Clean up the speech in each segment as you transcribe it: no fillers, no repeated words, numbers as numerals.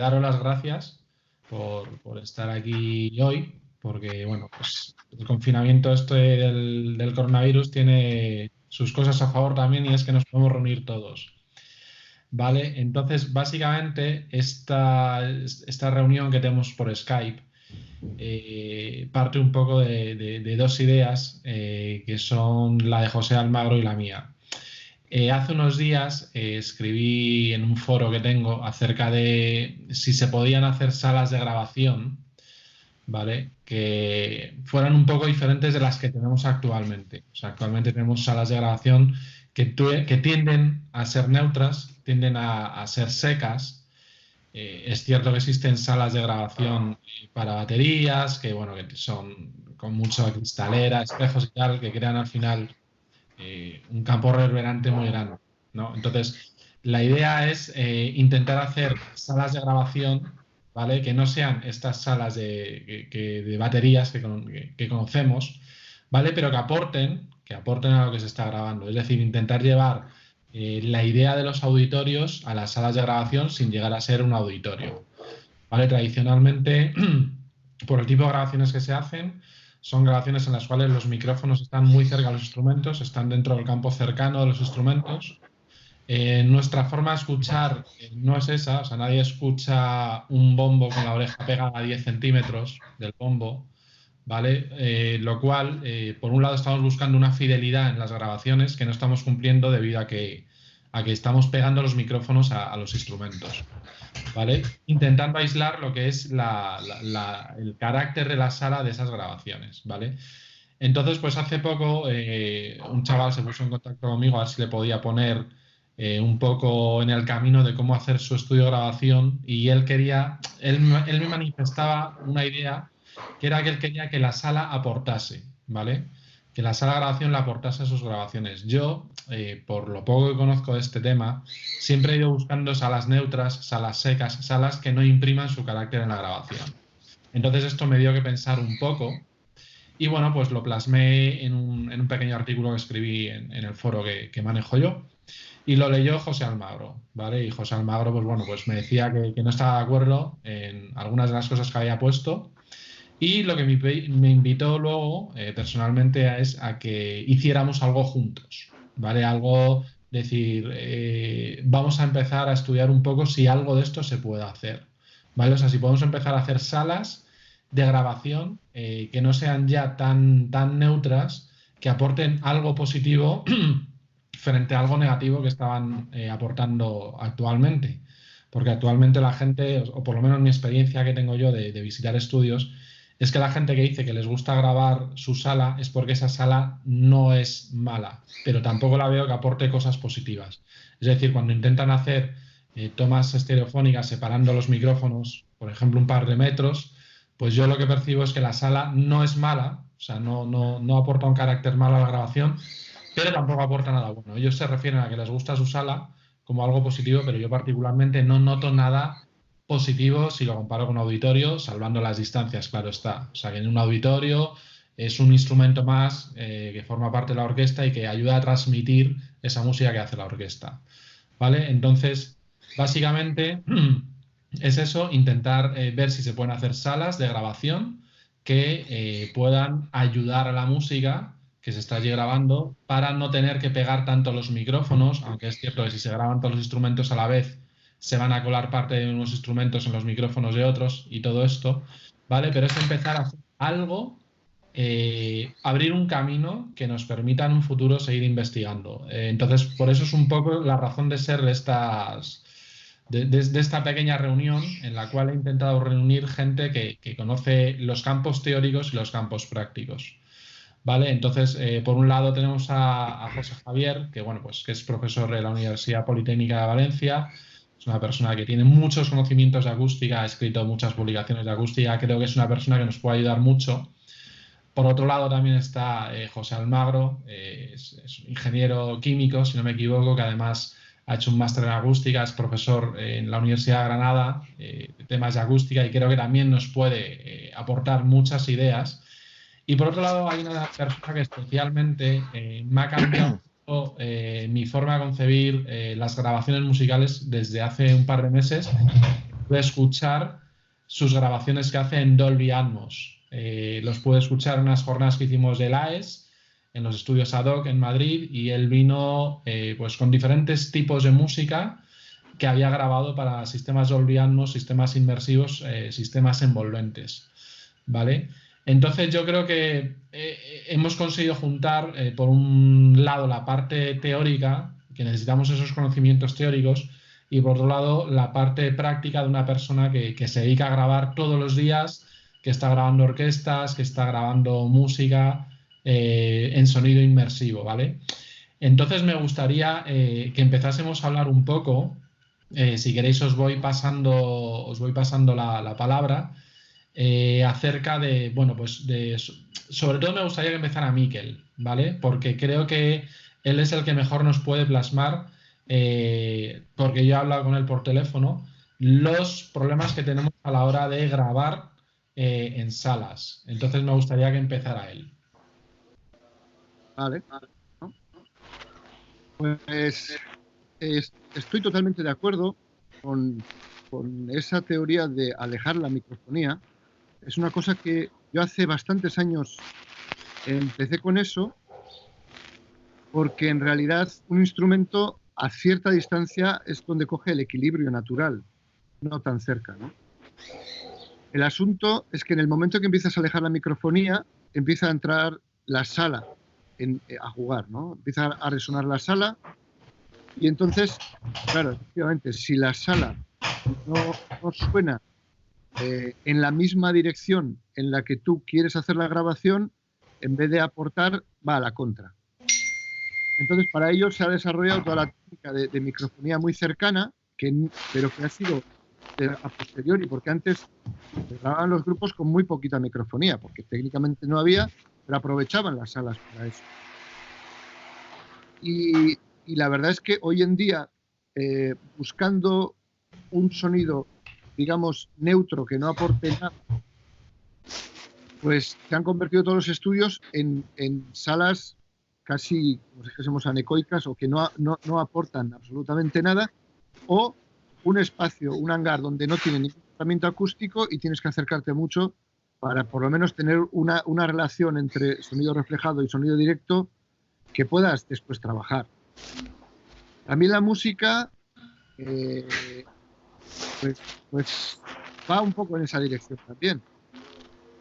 daros las gracias por estar aquí hoy, porque bueno, pues el confinamiento del coronavirus tiene sus cosas a favor también y es que nos podemos reunir todos. Vale, entonces básicamente esta reunión que tenemos por Skype parte un poco de dos ideas que son la de José Almagro y la mía. Hace unos días escribí en un foro que tengo acerca de si se podían hacer salas de grabación, ¿vale? Que fueran un poco diferentes de las que tenemos actualmente. O sea, actualmente tenemos salas de grabación que tienden a ser neutras, tienden a ser secas. Es cierto que existen salas de grabación para baterías, que bueno, que son con mucha cristalera, espejos y tal, que crean al final un campo reverberante muy grande, ¿no? Entonces, la idea es intentar hacer salas de grabación, ¿vale? Que no sean estas salas de baterías que conocemos, ¿vale? Pero que aporten a lo que se está grabando. Es decir, intentar llevar la idea de los auditorios a las salas de grabación sin llegar a ser un auditorio, ¿vale? Tradicionalmente, por el tipo de grabaciones que se hacen, son grabaciones en las cuales los micrófonos están muy cerca de los instrumentos, están dentro del campo cercano de los instrumentos. Nuestra forma de escuchar no es esa, o sea, nadie escucha un bombo con la oreja pegada a 10 centímetros del bombo, ¿vale? Lo cual, por un lado, estamos buscando una fidelidad en las grabaciones que no estamos cumpliendo debido a que estamos pegando los micrófonos a los instrumentos, ¿vale? Intentando aislar lo que es el carácter de la sala de esas grabaciones, ¿vale? Entonces, pues hace poco un chaval se puso en contacto conmigo a ver si le podía poner un poco en el camino de cómo hacer su estudio de grabación y él me manifestaba una idea que era que él quería que la sala aportase, ¿vale? Que la sala de grabación le aportase a sus grabaciones. Yo, por lo poco que conozco de este tema, siempre he ido buscando salas neutras, salas secas, salas que no impriman su carácter en la grabación. Entonces esto me dio que pensar un poco y bueno, pues lo plasmé en un pequeño artículo que escribí en el foro que manejo yo. Y lo leyó José Almagro, ¿vale? Y José Almagro, pues bueno, pues me decía que no estaba de acuerdo en algunas de las cosas que había puesto. Y lo que me invitó luego, personalmente, es a que hiciéramos algo juntos, ¿vale? Algo, decir, vamos a empezar a estudiar un poco si algo de esto se puede hacer, ¿vale? O sea, si podemos empezar a hacer salas de grabación que no sean ya tan neutras, que aporten algo positivo frente a algo negativo que estaban aportando actualmente. Porque actualmente la gente, o por lo menos mi experiencia que tengo yo de visitar estudios, es que la gente que dice que les gusta grabar su sala es porque esa sala no es mala, pero tampoco la veo que aporte cosas positivas. Es decir, cuando intentan hacer tomas estereofónicas separando los micrófonos, por ejemplo, un par de metros, pues yo lo que percibo es que la sala no es mala, o sea, no aporta un carácter malo a la grabación, pero tampoco aporta nada bueno. Ellos se refieren a que les gusta su sala como algo positivo, pero yo particularmente no noto nada positivo si lo comparo con un auditorio, salvando las distancias, claro está. O sea, que en un auditorio es un instrumento más que forma parte de la orquesta y que ayuda a transmitir esa música que hace la orquesta. ¿Vale? Entonces, básicamente es eso, intentar ver si se pueden hacer salas de grabación que puedan ayudar a la música que se está allí grabando para no tener que pegar tanto los micrófonos, aunque es cierto que si se graban todos los instrumentos a la vez, se van a colar parte de unos instrumentos en los micrófonos de otros y todo esto, ¿vale? Pero es empezar a hacer algo, abrir un camino que nos permita en un futuro seguir investigando. Entonces, por eso es un poco la razón de ser de esta pequeña reunión en la cual he intentado reunir gente que conoce los campos teóricos y los campos prácticos. ¿Vale? Entonces, por un lado tenemos a José Javier, que, bueno, pues, que es profesor de la Universidad Politécnica de Valencia. Es una persona que tiene muchos conocimientos de acústica, ha escrito muchas publicaciones de acústica, creo que es una persona que nos puede ayudar mucho. Por otro lado también está José Almagro, es ingeniero químico, si no me equivoco, que además ha hecho un máster en acústica, es profesor en la Universidad de Granada de temas de acústica y creo que también nos puede aportar muchas ideas. Y por otro lado hay una persona que especialmente me ha cambiado mi forma de concebir las grabaciones musicales desde hace un par de meses, puede escuchar sus grabaciones que hace en Dolby Atmos. Los pude escuchar en unas jornadas que hicimos del AES, en los estudios ad hoc en Madrid, y él vino pues con diferentes tipos de música que había grabado para sistemas Dolby Atmos, sistemas inmersivos, sistemas envolventes, ¿vale? Entonces yo creo que hemos conseguido juntar, por un lado, la parte teórica, que necesitamos esos conocimientos teóricos, y por otro lado, la parte práctica de una persona que se dedica a grabar todos los días, que está grabando orquestas, que está grabando música en sonido inmersivo, ¿vale? Entonces me gustaría que empezásemos a hablar un poco, si queréis os voy pasando la palabra, acerca de, bueno, pues sobre todo me gustaría que empezara Miquel, ¿vale? Porque creo que él es el que mejor nos puede plasmar, porque yo he hablado con él por teléfono, los problemas que tenemos a la hora de grabar en salas. Entonces me gustaría que empezara él. Vale. ¿No? Pues estoy totalmente de acuerdo con esa teoría de alejar la microfonía. Es una cosa que yo hace bastantes años empecé con eso, porque en realidad un instrumento a cierta distancia es donde coge el equilibrio natural, no tan cerca, ¿no? El asunto es que en el momento que empiezas a alejar la microfonía, empieza a entrar la sala a jugar, ¿no? Empieza a resonar la sala y entonces, claro, efectivamente, si la sala no suena en la misma dirección en la que tú quieres hacer la grabación, en vez de aportar, va a la contra. Entonces, para ello se ha desarrollado toda la técnica de microfonía muy cercana, pero que ha sido a posteriori, porque antes grababan los grupos con muy poquita microfonía, porque técnicamente no había, pero aprovechaban las salas para eso. Y la verdad es que hoy en día, buscando un sonido, digamos, neutro, que no aporte nada, pues se han convertido todos los estudios en salas casi, como si dijésemos, anecoicas, o que no aportan absolutamente nada, o un espacio, un hangar donde no tiene ningún tratamiento acústico y tienes que acercarte mucho para por lo menos tener una relación entre sonido reflejado y sonido directo que puedas después trabajar. También la música pues va un poco en esa dirección también.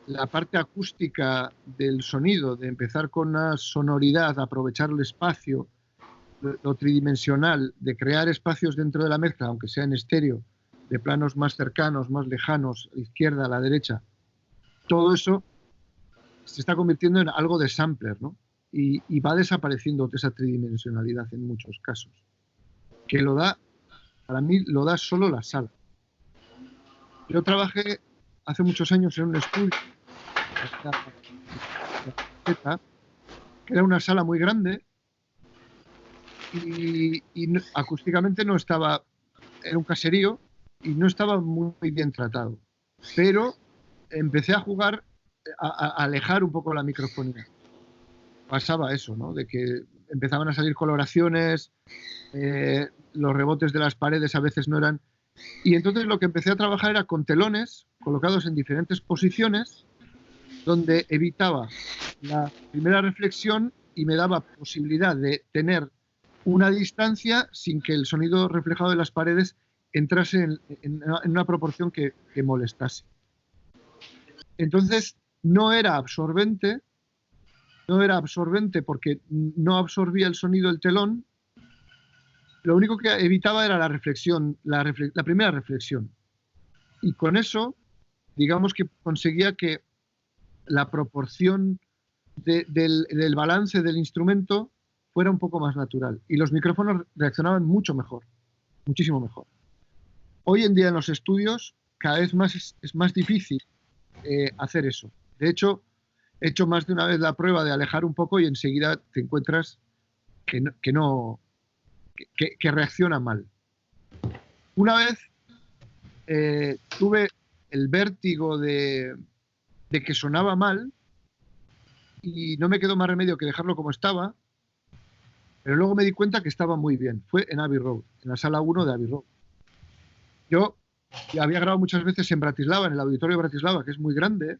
La parte acústica del sonido, de empezar con una sonoridad, aprovechar el espacio, lo tridimensional, de crear espacios dentro de la mezcla, aunque sea en estéreo, de planos más cercanos, más lejanos, a la izquierda, a la derecha, todo eso se está convirtiendo en algo de sampler, ¿no? Y va desapareciendo esa tridimensionalidad en muchos casos. Que lo da, para mí, lo da solo la sala. Yo trabajé hace muchos años en un estudio, que era una sala muy grande y acústicamente no estaba, era un caserío y no estaba muy bien tratado. Pero empecé a jugar, a alejar un poco la microfonía. Pasaba eso, ¿no? De que empezaban a salir coloraciones, los rebotes de las paredes a veces no eran... Y entonces lo que empecé a trabajar era con telones colocados en diferentes posiciones, donde evitaba la primera reflexión y me daba posibilidad de tener una distancia sin que el sonido reflejado de las paredes entrase en una proporción que molestase. Entonces no era absorbente porque no absorbía el sonido del telón. Lo único que evitaba era la reflexión, la primera reflexión. Y con eso, digamos que conseguía que la proporción del balance del instrumento fuera un poco más natural. Y los micrófonos reaccionaban mucho mejor, muchísimo mejor. Hoy en día en los estudios cada vez más es más difícil hacer eso. De hecho, he hecho más de una vez la prueba de alejar un poco y enseguida te encuentras que reacciona mal. Una vez tuve el vértigo de que sonaba mal y no me quedó más remedio que dejarlo como estaba, pero luego me di cuenta que estaba muy bien. Fue en Abbey Road, en la sala 1 de Abbey Road. Yo y había grabado muchas veces en Bratislava, en el Auditorio de Bratislava, que es muy grande,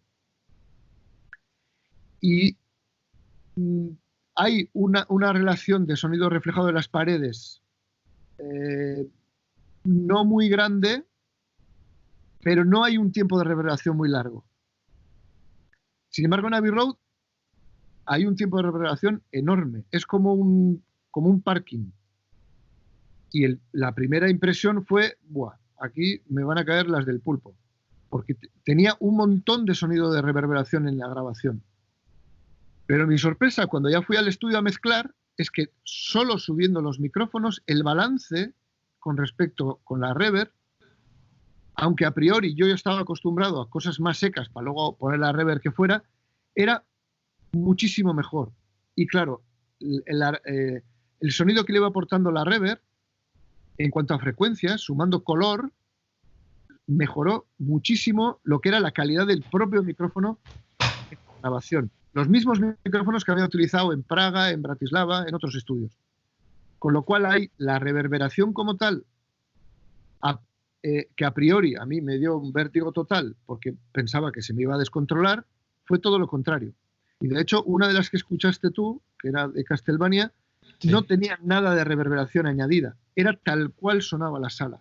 y hay una relación de sonido reflejado en las paredes no muy grande, pero no hay un tiempo de reverberación muy largo. Sin embargo, en Abbey Road hay un tiempo de reverberación enorme. Es como un parking. Y la primera impresión fue, ¡buah! Aquí me van a caer las del pulpo. Porque tenía un montón de sonido de reverberación en la grabación. Pero mi sorpresa cuando ya fui al estudio a mezclar es que solo subiendo los micrófonos, el balance con respecto con la reverb, aunque a priori yo estaba acostumbrado a cosas más secas para luego poner la reverb que fuera, era muchísimo mejor. Y claro, el sonido que le iba aportando la reverb, en cuanto a frecuencias, sumando color, mejoró muchísimo lo que era la calidad del propio micrófono en grabación. Los mismos micrófonos que había utilizado en Praga, en Bratislava, en otros estudios. Con lo cual hay la reverberación como tal, que a priori a mí me dio un vértigo total porque pensaba que se me iba a descontrolar, fue todo lo contrario. Y de hecho, una de las que escuchaste tú, que era de Castlevania, sí, no tenía nada de reverberación añadida. Era tal cual sonaba la sala.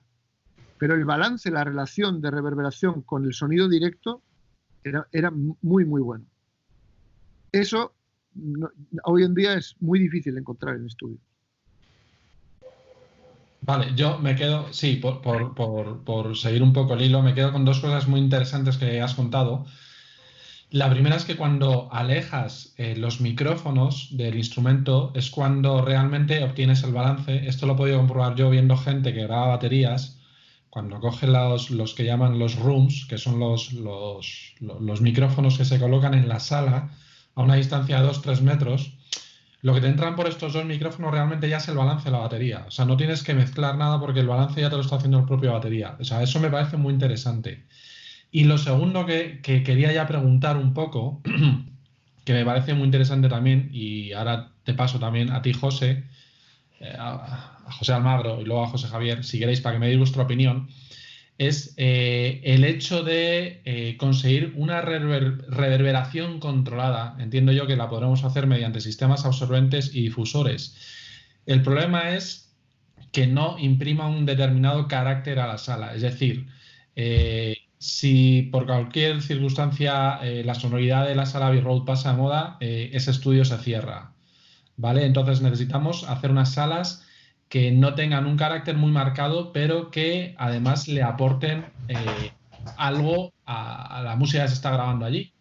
Pero el balance, la relación de reverberación con el sonido directo era muy, muy bueno. Eso hoy en día es muy difícil de encontrar en estudios. Vale, yo me quedo, sí, por seguir un poco el hilo, me quedo con dos cosas muy interesantes que has contado. La primera es que cuando alejas los micrófonos del instrumento es cuando realmente obtienes el balance. Esto lo he podido comprobar yo viendo gente que graba baterías. Cuando coge los que llaman los rooms, que son los micrófonos que se colocan en la sala a una distancia de 2-3 metros, lo que te entran por estos dos micrófonos realmente ya es el balance de la batería. O sea, no tienes que mezclar nada porque el balance ya te lo está haciendo el propio batería. O sea, eso me parece muy interesante. Y lo segundo que quería ya preguntar un poco, que me parece muy interesante también, y ahora te paso también a ti, José, a José Almagro y luego a José Javier, si queréis, para que me deis vuestra opinión, es el hecho de conseguir una reverberación controlada. Entiendo yo que la podremos hacer mediante sistemas absorbentes y difusores. El problema es que no imprima un determinado carácter a la sala. Es decir, si por cualquier circunstancia la sonoridad de la sala Abbey Road pasa de moda, ese estudio se cierra, ¿vale? Entonces necesitamos hacer unas salas que no tengan un carácter muy marcado, pero que además le aporten algo a la música que se está grabando allí.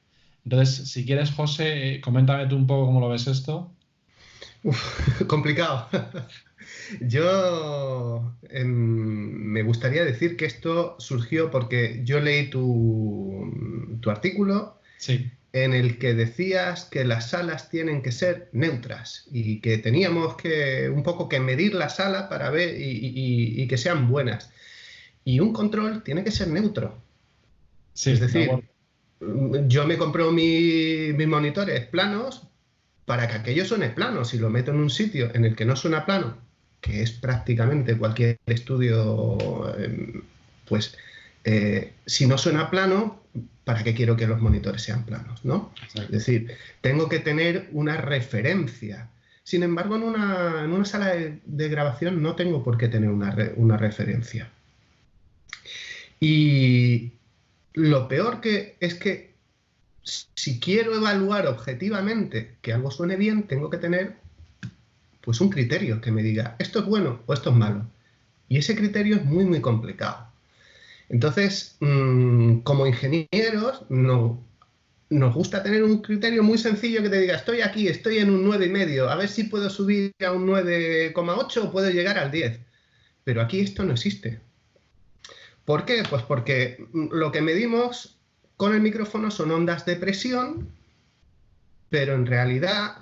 Entonces, si quieres, José, coméntame tú un poco cómo lo ves esto. Complicado. Yo me gustaría decir que esto surgió porque yo leí tu artículo, sí, en el que decías que las salas tienen que ser neutras y que teníamos que un poco que medir la sala para ver y que sean buenas. Y un control tiene que ser neutro. sí, es decir, yo me compro mis monitores planos para que aquello suene plano. Si lo meto en un sitio en el que no suena plano, que es prácticamente cualquier estudio, pues si no suena plano, ¿para qué quiero que los monitores sean planos, no? Es decir, tengo que tener una referencia. Sin embargo, en una sala de grabación no tengo por qué tener una referencia. Y lo peor es que si quiero evaluar objetivamente que algo suene bien, tengo que tener pues un criterio que me diga esto es bueno o esto es malo. Y ese criterio es muy, muy complicado. Entonces, como ingenieros, nos gusta tener un criterio muy sencillo que te diga estoy aquí, estoy en un 9,5, a ver si puedo subir a un 9,8 o puedo llegar al 10. Pero aquí esto no existe. ¿Por qué? Pues porque lo que medimos con el micrófono son ondas de presión, pero en realidad,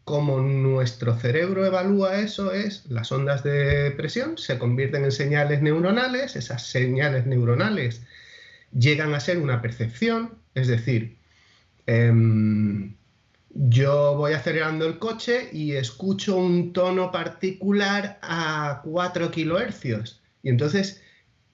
como nuestro cerebro evalúa eso, es las ondas de presión se convierten en señales neuronales, esas señales neuronales llegan a ser una percepción, es decir, yo voy acelerando el coche y escucho un tono particular a 4 kHz, y entonces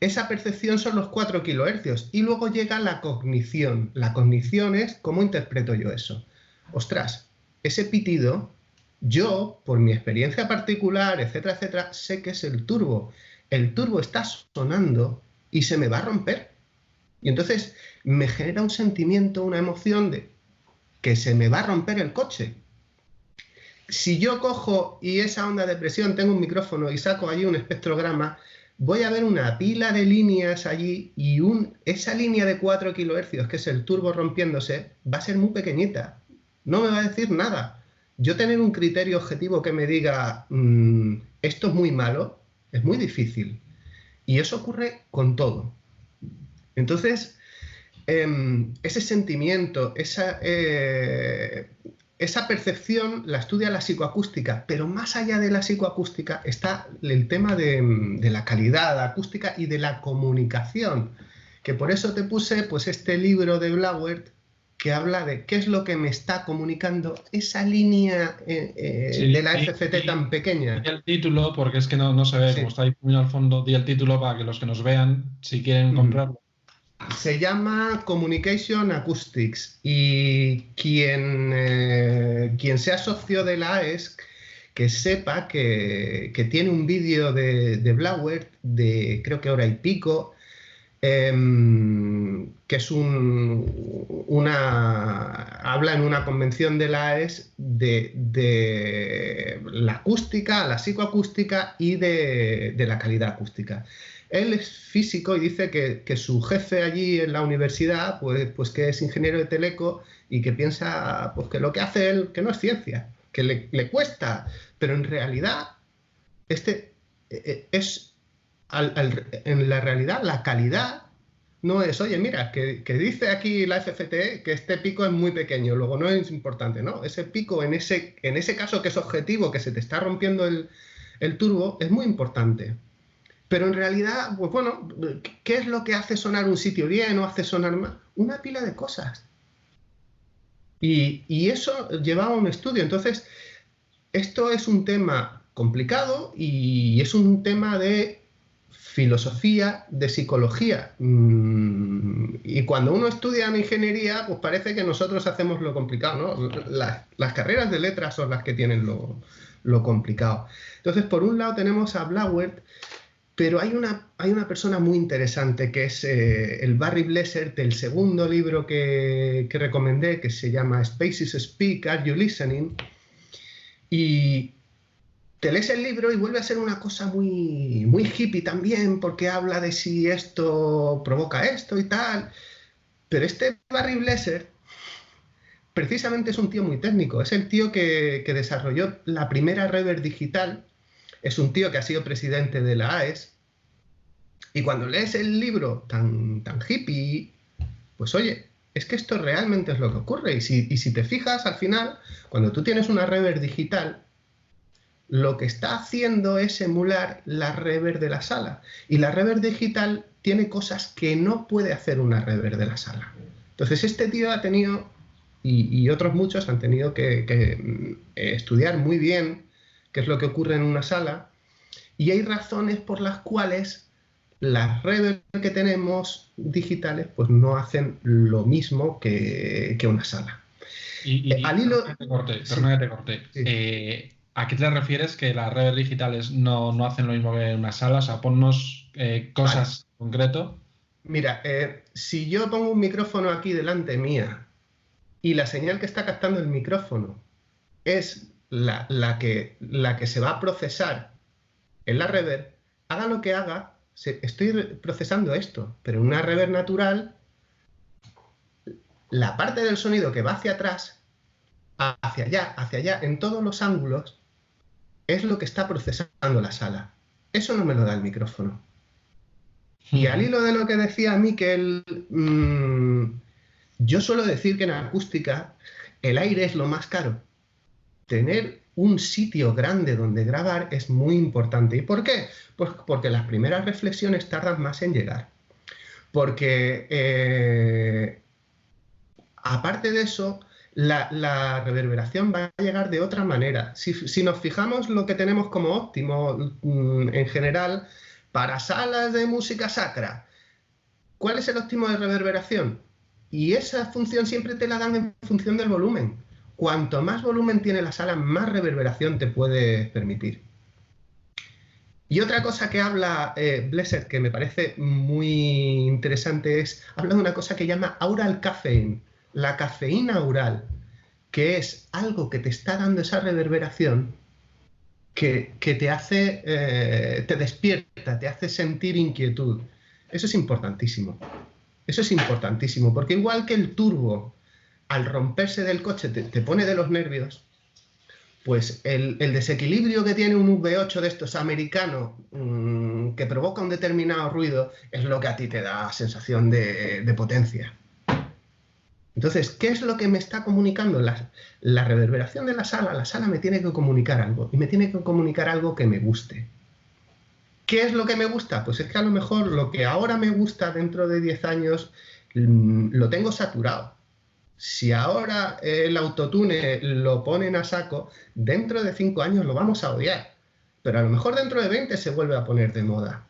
esa percepción son los 4 kilohercios y luego llega la cognición. La cognición es cómo interpreto yo eso. Ostras, ese pitido, yo, por mi experiencia particular, etcétera, etcétera, sé que es el turbo. El turbo está sonando y se me va a romper. Y entonces me genera un sentimiento, una emoción de que se me va a romper el coche. Si yo cojo y esa onda de presión, tengo un micrófono y saco allí un espectrograma, voy a ver una pila de líneas allí y esa línea de 4 kilohercios, que es el turbo rompiéndose, va a ser muy pequeñita. No me va a decir nada. Yo tener un criterio objetivo que me diga esto es muy malo, es muy difícil. Y eso ocurre con todo. Entonces, ese sentimiento, esa percepción la estudia la psicoacústica, pero más allá de la psicoacústica está el tema de la calidad acústica y de la comunicación, que por eso te puse pues este libro de Blauert que habla de qué es lo que me está comunicando esa línea de la FFT tan pequeña. Di el título, porque es que no se ve, Sí. como está ahí muy al fondo, di el título para que los que nos vean, si quieren comprarlo. Se llama Communication Acoustics y quien sea socio de la AES, que sepa que tiene un vídeo de Blauert de creo que hora y pico, que es habla en una convención de la AES de la acústica, la psicoacústica y de la calidad acústica. Él es físico y dice que su jefe allí en la universidad, pues que es ingeniero de teleco y que piensa pues, que lo que hace él, que no es ciencia, que le cuesta, pero en realidad en la realidad la calidad no es, oye, mira, que dice aquí la FFT que este pico es muy pequeño, luego no es importante, ¿no? Ese pico en ese caso que es objetivo, que se te está rompiendo el turbo, es muy importante. Pero en realidad, pues bueno, ¿qué es lo que hace sonar un sitio bien o hace sonar mal? Una pila de cosas. Y eso llevaba a un estudio. Entonces, esto es un tema complicado y es un tema de filosofía, de psicología. Y cuando uno estudia en ingeniería, pues parece que nosotros hacemos lo complicado, ¿no? Las carreras de letras son las que tienen lo complicado. Entonces, por un lado tenemos a Blauert, pero hay una persona muy interesante que es el Barry Blessert, el segundo libro que recomendé, que se llama Spaces Speak, Are You Listening? Y te lees el libro y vuelve a ser una cosa muy, muy hippie también, porque habla de si esto provoca esto y tal. Pero este Barry Blessert precisamente es un tío muy técnico, es el tío que desarrolló la primera reverb digital. Es un tío que ha sido presidente de la AES, y cuando lees el libro tan hippie, pues oye, es que esto realmente es lo que ocurre. Y si te fijas, al final, cuando tú tienes una reverb digital, lo que está haciendo es emular la reverb de la sala. Y la reverb digital tiene cosas que no puede hacer una reverb de la sala. Entonces este tío ha tenido, y otros muchos han tenido que estudiar muy bien qué es lo que ocurre en una sala, y hay razones por las cuales las reverb que tenemos digitales pues no hacen lo mismo que una sala. Al hilo... Perdona que te corté. Sí. ¿A qué te refieres que las reverb digitales no hacen lo mismo que en una sala? O sea, ponnos cosas en concreto. Mira, si yo pongo un micrófono aquí delante mía y la señal que está captando el micrófono es la que se va a procesar en la reverb, haga lo que haga, estoy procesando esto, pero en una reverb natural, la parte del sonido que va hacia atrás, hacia allá, en todos los ángulos, es lo que está procesando la sala. Eso no me lo da el micrófono. Y al hilo de lo que decía Miquel, yo suelo decir que en acústica el aire es lo más caro. Tener un sitio grande donde grabar es muy importante. ¿Y por qué? Pues porque las primeras reflexiones tardan más en llegar. Porque aparte de eso, la reverberación va a llegar de otra manera. Si nos fijamos lo que tenemos como óptimo en general, Para salas de música sacra, ¿cuál es el óptimo de reverberación? Y esa función siempre te la dan en función del volumen. Cuanto más volumen tiene la sala, más reverberación te puede permitir. Y otra cosa que habla Blessed, que me parece muy interesante, habla de una cosa que llama aural caffeine, la cafeína aural, que es algo que te está dando esa reverberación que te hace, te despierta, te hace sentir inquietud. Eso es importantísimo. Eso es importantísimo, porque igual que el turbo, al romperse del coche, te pone de los nervios, pues el desequilibrio que tiene un V8 de estos americanos que provoca un determinado ruido es lo que a ti te da sensación de potencia. Entonces, ¿qué es lo que me está comunicando? La reverberación de la sala me tiene que comunicar algo, y me tiene que comunicar algo que me guste. ¿Qué es lo que me gusta? Pues es que a lo mejor lo que ahora me gusta dentro de 10 años lo tengo saturado. Si ahora el autotune lo ponen a saco, dentro de 5 años lo vamos a odiar. Pero a lo mejor dentro de 20 se vuelve a poner de moda.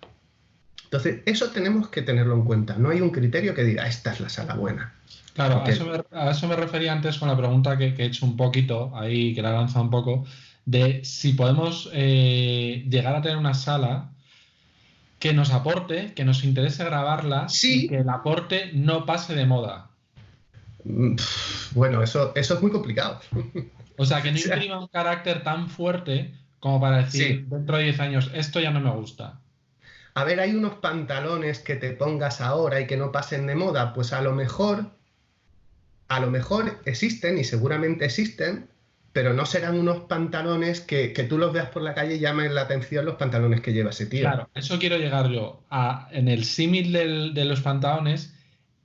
Entonces, eso tenemos que tenerlo en cuenta. No hay un criterio que diga, esta es la sala buena. Claro, Porque... a eso me refería antes con la pregunta que he hecho un poquito, ahí que la he lanzado un poco, de si podemos llegar a tener una sala que nos aporte, que nos interese grabarla y Sí. que el aporte no pase de moda. Bueno, eso es muy complicado. O sea, que no O sea, imprima un carácter tan fuerte como para decir, sí. dentro de 10 años, esto ya no me gusta. A ver, hay unos pantalones que te pongas ahora y que no pasen de moda, pues a lo mejor existen y seguramente existen, pero no serán unos pantalones que tú los veas por la calle y llamen la atención los pantalones que lleva ese tío. Claro, eso quiero llegar yo. En el símil de los pantalones,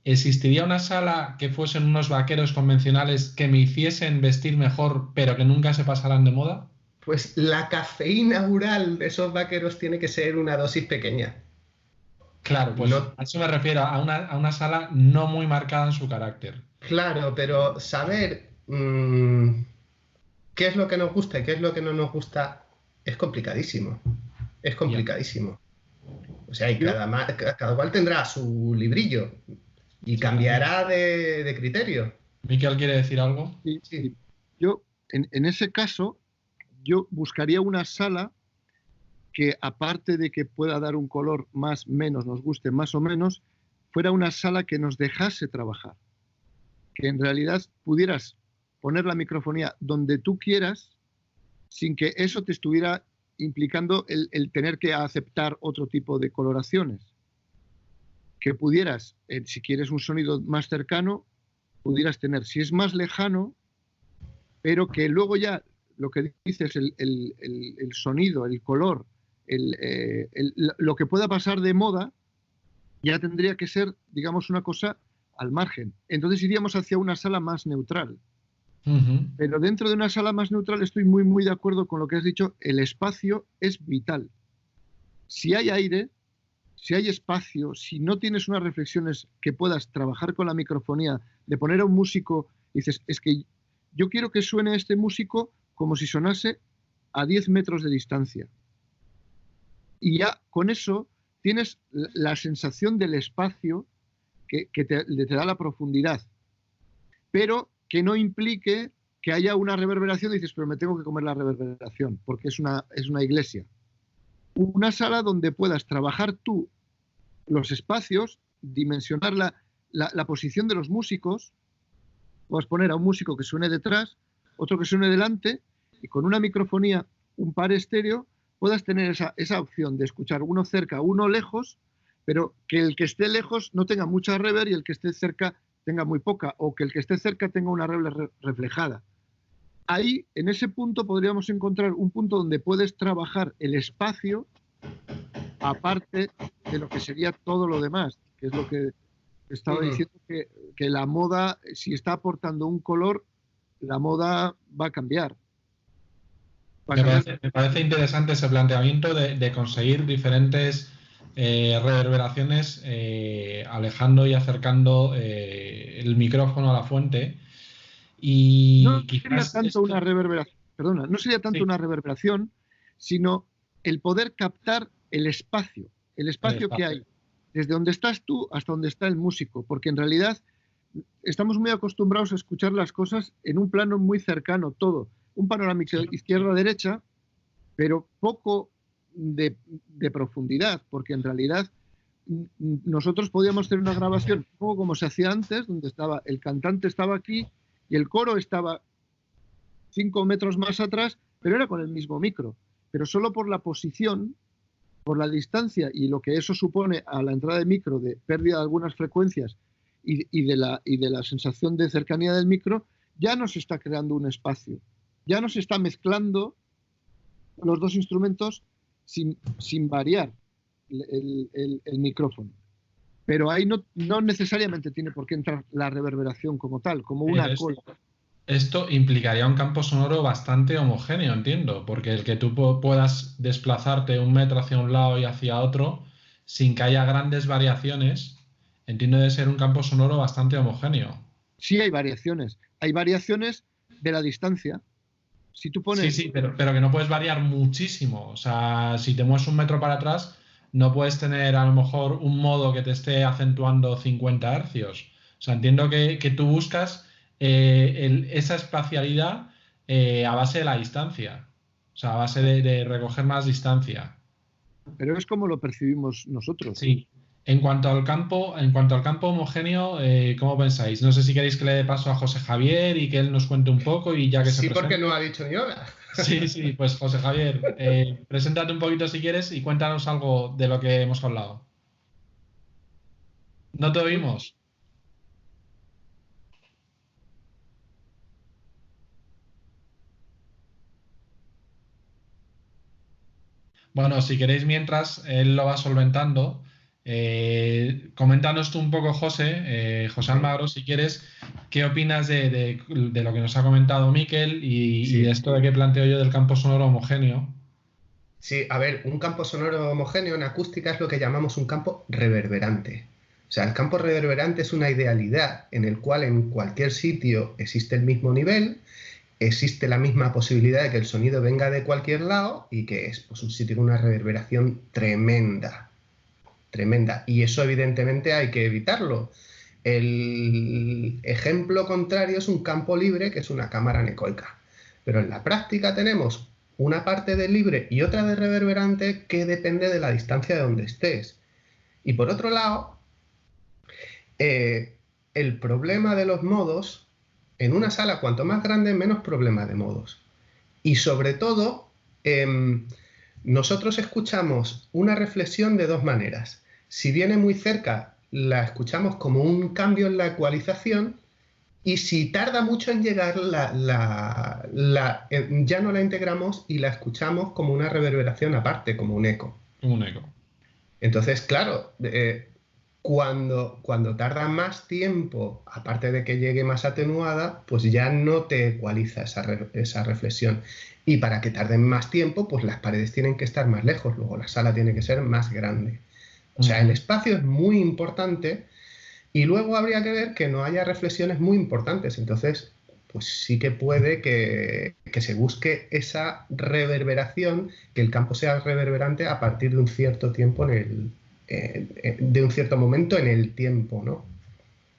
¿existiría una sala que fuesen unos vaqueros convencionales que me hiciesen vestir mejor, pero que nunca se pasaran de moda? Pues la cafeína oral de esos vaqueros tiene que ser una dosis pequeña. Claro, pues No, a eso me refiero, a una sala no muy marcada en su carácter. claro, pero saber qué es lo que nos gusta y qué es lo que no nos gusta es complicadísimo. Es Ya. complicadísimo. O sea, y Yo, cada cual tendrá su librillo y cambiará de criterio. ¿Miquel quiere decir algo? sí, Sí. sí. Yo en ese caso, yo buscaría una sala que, aparte de que pueda dar un color más, menos, nos guste más o menos, fuera una sala que nos dejase trabajar. Que en realidad pudieras poner la microfonía donde tú quieras sin que eso te estuviera implicando el tener que aceptar otro tipo de coloraciones. Que pudieras, si quieres un sonido más cercano, pudieras tener, si es más lejano, pero que luego ya lo que dices, el sonido, el color, lo que pueda pasar de moda, ya tendría que ser, digamos, una cosa al margen. Entonces iríamos hacia una sala más neutral. Pero dentro de una sala más neutral estoy muy, muy de acuerdo con lo que has dicho. El espacio es vital. Si hay aire, si hay espacio, si no tienes unas reflexiones que puedas trabajar con la microfonía, de poner a un músico, dices, es que yo quiero que suene este músico como si sonase a 10 metros de distancia. Y ya con eso tienes la sensación del espacio que te da la profundidad, pero que no implique que haya una reverberación. Dices, pero me tengo que comer la reverberación, porque es una iglesia. Una sala donde puedas trabajar tú los espacios, dimensionar la posición de los músicos, puedes poner a un músico que suene detrás, otro que suene delante, y con una microfonía, un par estéreo, puedas tener esa opción de escuchar uno cerca, uno lejos, pero que el que esté lejos no tenga mucha reverb y el que esté cerca tenga muy poca, o que el que esté cerca tenga una reverb reflejada. Ahí, en ese punto, podríamos encontrar un punto donde puedes trabajar el espacio aparte de lo que sería todo lo demás, que es lo que estaba diciendo, que la moda, si está aportando un color, la moda va a cambiar. Me parece interesante ese planteamiento de conseguir diferentes reverberaciones alejando y acercando el micrófono a la fuente. Y no sería quizás tanto una reverberación, perdona, no sería tanto sí. una reverberación, sino el poder captar el espacio el espacio que hay desde donde estás tú hasta donde está el músico, porque en realidad estamos muy acostumbrados a escuchar las cosas en un plano muy cercano, todo. Un panorámico izquierda-derecha, pero poco de profundidad, porque en realidad nosotros podíamos hacer una grabación un poco como se hacía antes, donde estaba el cantante estaba aquí y el coro estaba 5 metros más atrás, pero era con el mismo micro. Pero solo por la posición, por la distancia y lo que eso supone a la entrada de micro de pérdida de algunas frecuencias y de la sensación de cercanía del micro, ya nos está creando un espacio. Ya nos está mezclando los dos instrumentos sin variar el micrófono. Pero ahí no necesariamente tiene por qué entrar la reverberación como tal, como una cola. Esto implicaría un campo sonoro bastante homogéneo, entiendo, porque el que tú puedas desplazarte 1 metro hacia un lado y hacia otro sin que haya grandes variaciones, entiendo de ser un campo sonoro bastante homogéneo. Sí hay variaciones. Hay variaciones de la distancia. Si tú pones... Sí, pero que no puedes variar muchísimo. O sea, si te mueves 1 metro para atrás, no puedes tener a lo mejor un modo que te esté acentuando 50 hercios. O sea, entiendo que tú buscas esa espacialidad a base de la distancia. O sea, a base de recoger más distancia. Pero es como lo percibimos nosotros. Sí. En cuanto al campo homogéneo, ¿cómo pensáis? No sé si queréis que le dé paso a José Javier y que él nos cuente un poco y ya que se presente. Sí, porque no ha dicho ni hola. Sí, pues José Javier, preséntate un poquito si quieres y cuéntanos algo de lo que hemos hablado. ¿No te oímos? Bueno, si queréis mientras él lo va solventando, coméntanos tú un poco, José Almagro, si quieres, ¿qué opinas de lo que nos ha comentado Miquel y de esto de que planteo yo del campo sonoro homogéneo? Sí, a ver, un campo sonoro homogéneo en acústica es lo que llamamos un campo reverberante. O sea, el campo reverberante es una idealidad en el cual en cualquier sitio existe el mismo nivel, existe la misma posibilidad de que el sonido venga de cualquier lado y que es pues, un sitio con una reverberación tremenda, tremenda. Y eso evidentemente hay que evitarlo. El ejemplo contrario es un campo libre, que es una cámara anecoica. Pero en la práctica tenemos una parte de libre y otra de reverberante que depende de la distancia de donde estés. Y por otro lado, el problema de los modos, en una sala cuanto más grande, menos problema de modos. Y sobre todo, nosotros escuchamos una reflexión de dos maneras. Si viene muy cerca, la escuchamos como un cambio en la ecualización, y si tarda mucho en llegar, ya no la integramos y la escuchamos como una reverberación aparte, como un eco. Un eco. Entonces, claro, cuando tarda más tiempo, aparte de que llegue más atenuada, pues ya no te ecualiza esa reflexión. Y para que tarden más tiempo, pues las paredes tienen que estar más lejos, luego la sala tiene que ser más grande. O sea, el espacio es muy importante y luego habría que ver que no haya reflexiones muy importantes. Entonces, pues sí que puede que se busque esa reverberación, que el campo sea reverberante a partir de un cierto tiempo de un cierto momento en el tiempo, ¿no?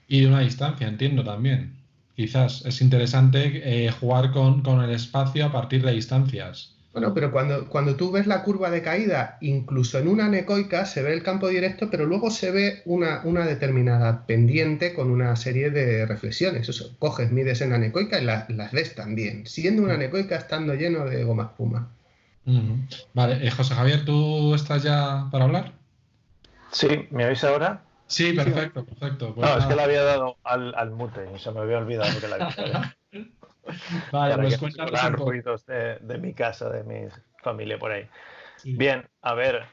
Y de una distancia, entiendo también. Quizás es interesante jugar con el espacio a partir de distancias. Bueno, pero cuando tú ves la curva de caída, incluso en una anecoica se ve el campo directo, pero luego se ve una determinada pendiente con una serie de reflexiones. Eso, coges, mides en anecoica y las ves también, siendo una anecoica estando lleno de goma espuma. Vale, José Javier, ¿tú estás ya para hablar? Sí, ¿me oís ahora? Sí, perfecto. Pues no, es que le había dado al mute y se me había olvidado que la había. Vale, para pues que cuéntanos un poco. ruidos de mi casa, de mi familia por ahí. Sí. Bien, a ver.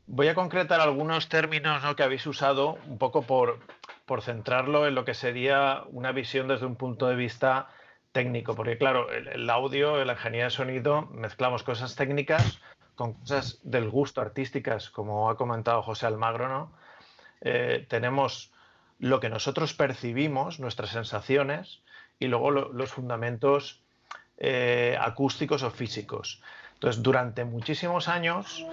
Voy a concretar algunos términos, ¿no?, que habéis usado un poco por centrarlo en lo que sería una visión desde un punto de vista técnico, porque claro, el audio, la ingeniería de sonido, mezclamos cosas técnicas con cosas del gusto, artísticas, como ha comentado José Almagro, ¿no? Tenemos lo que nosotros percibimos, nuestras sensaciones, y luego los fundamentos acústicos o físicos. Entonces, durante muchísimos años,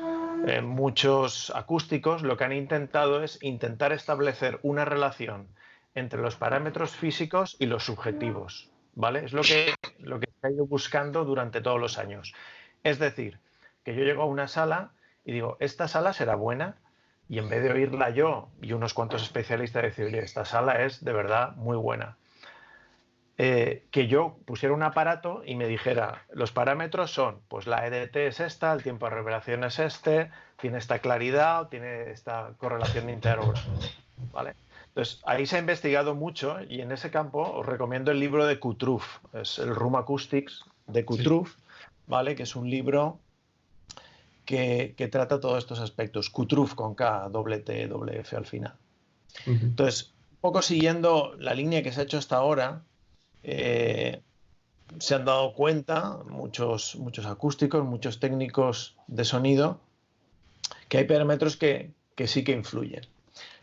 muchos acústicos lo que han intentado es intentar establecer una relación entre los parámetros físicos y los subjetivos, ¿vale? Es lo que se ha ido buscando durante todos los años. Es decir, que yo llego a una sala y digo, esta sala será buena, y en vez de oírla yo y unos cuantos especialistas decir, oye, esta sala es de verdad muy buena, que yo pusiera un aparato y me dijera, los parámetros son, pues la EDT es esta, el tiempo de reverberación es este, tiene esta claridad, tiene esta correlación interobra, ¿vale? Entonces, ahí se ha investigado mucho y en ese campo os recomiendo el libro de Kutruf, es el Room Acoustics de Kutruf, sí, ¿vale? Que es un libro que trata todos estos aspectos. Kutruf con K, doble T, doble F al final. Entonces, un poco siguiendo la línea que se ha hecho hasta ahora, se han dado cuenta muchos acústicos, muchos técnicos de sonido, que hay parámetros que sí que influyen.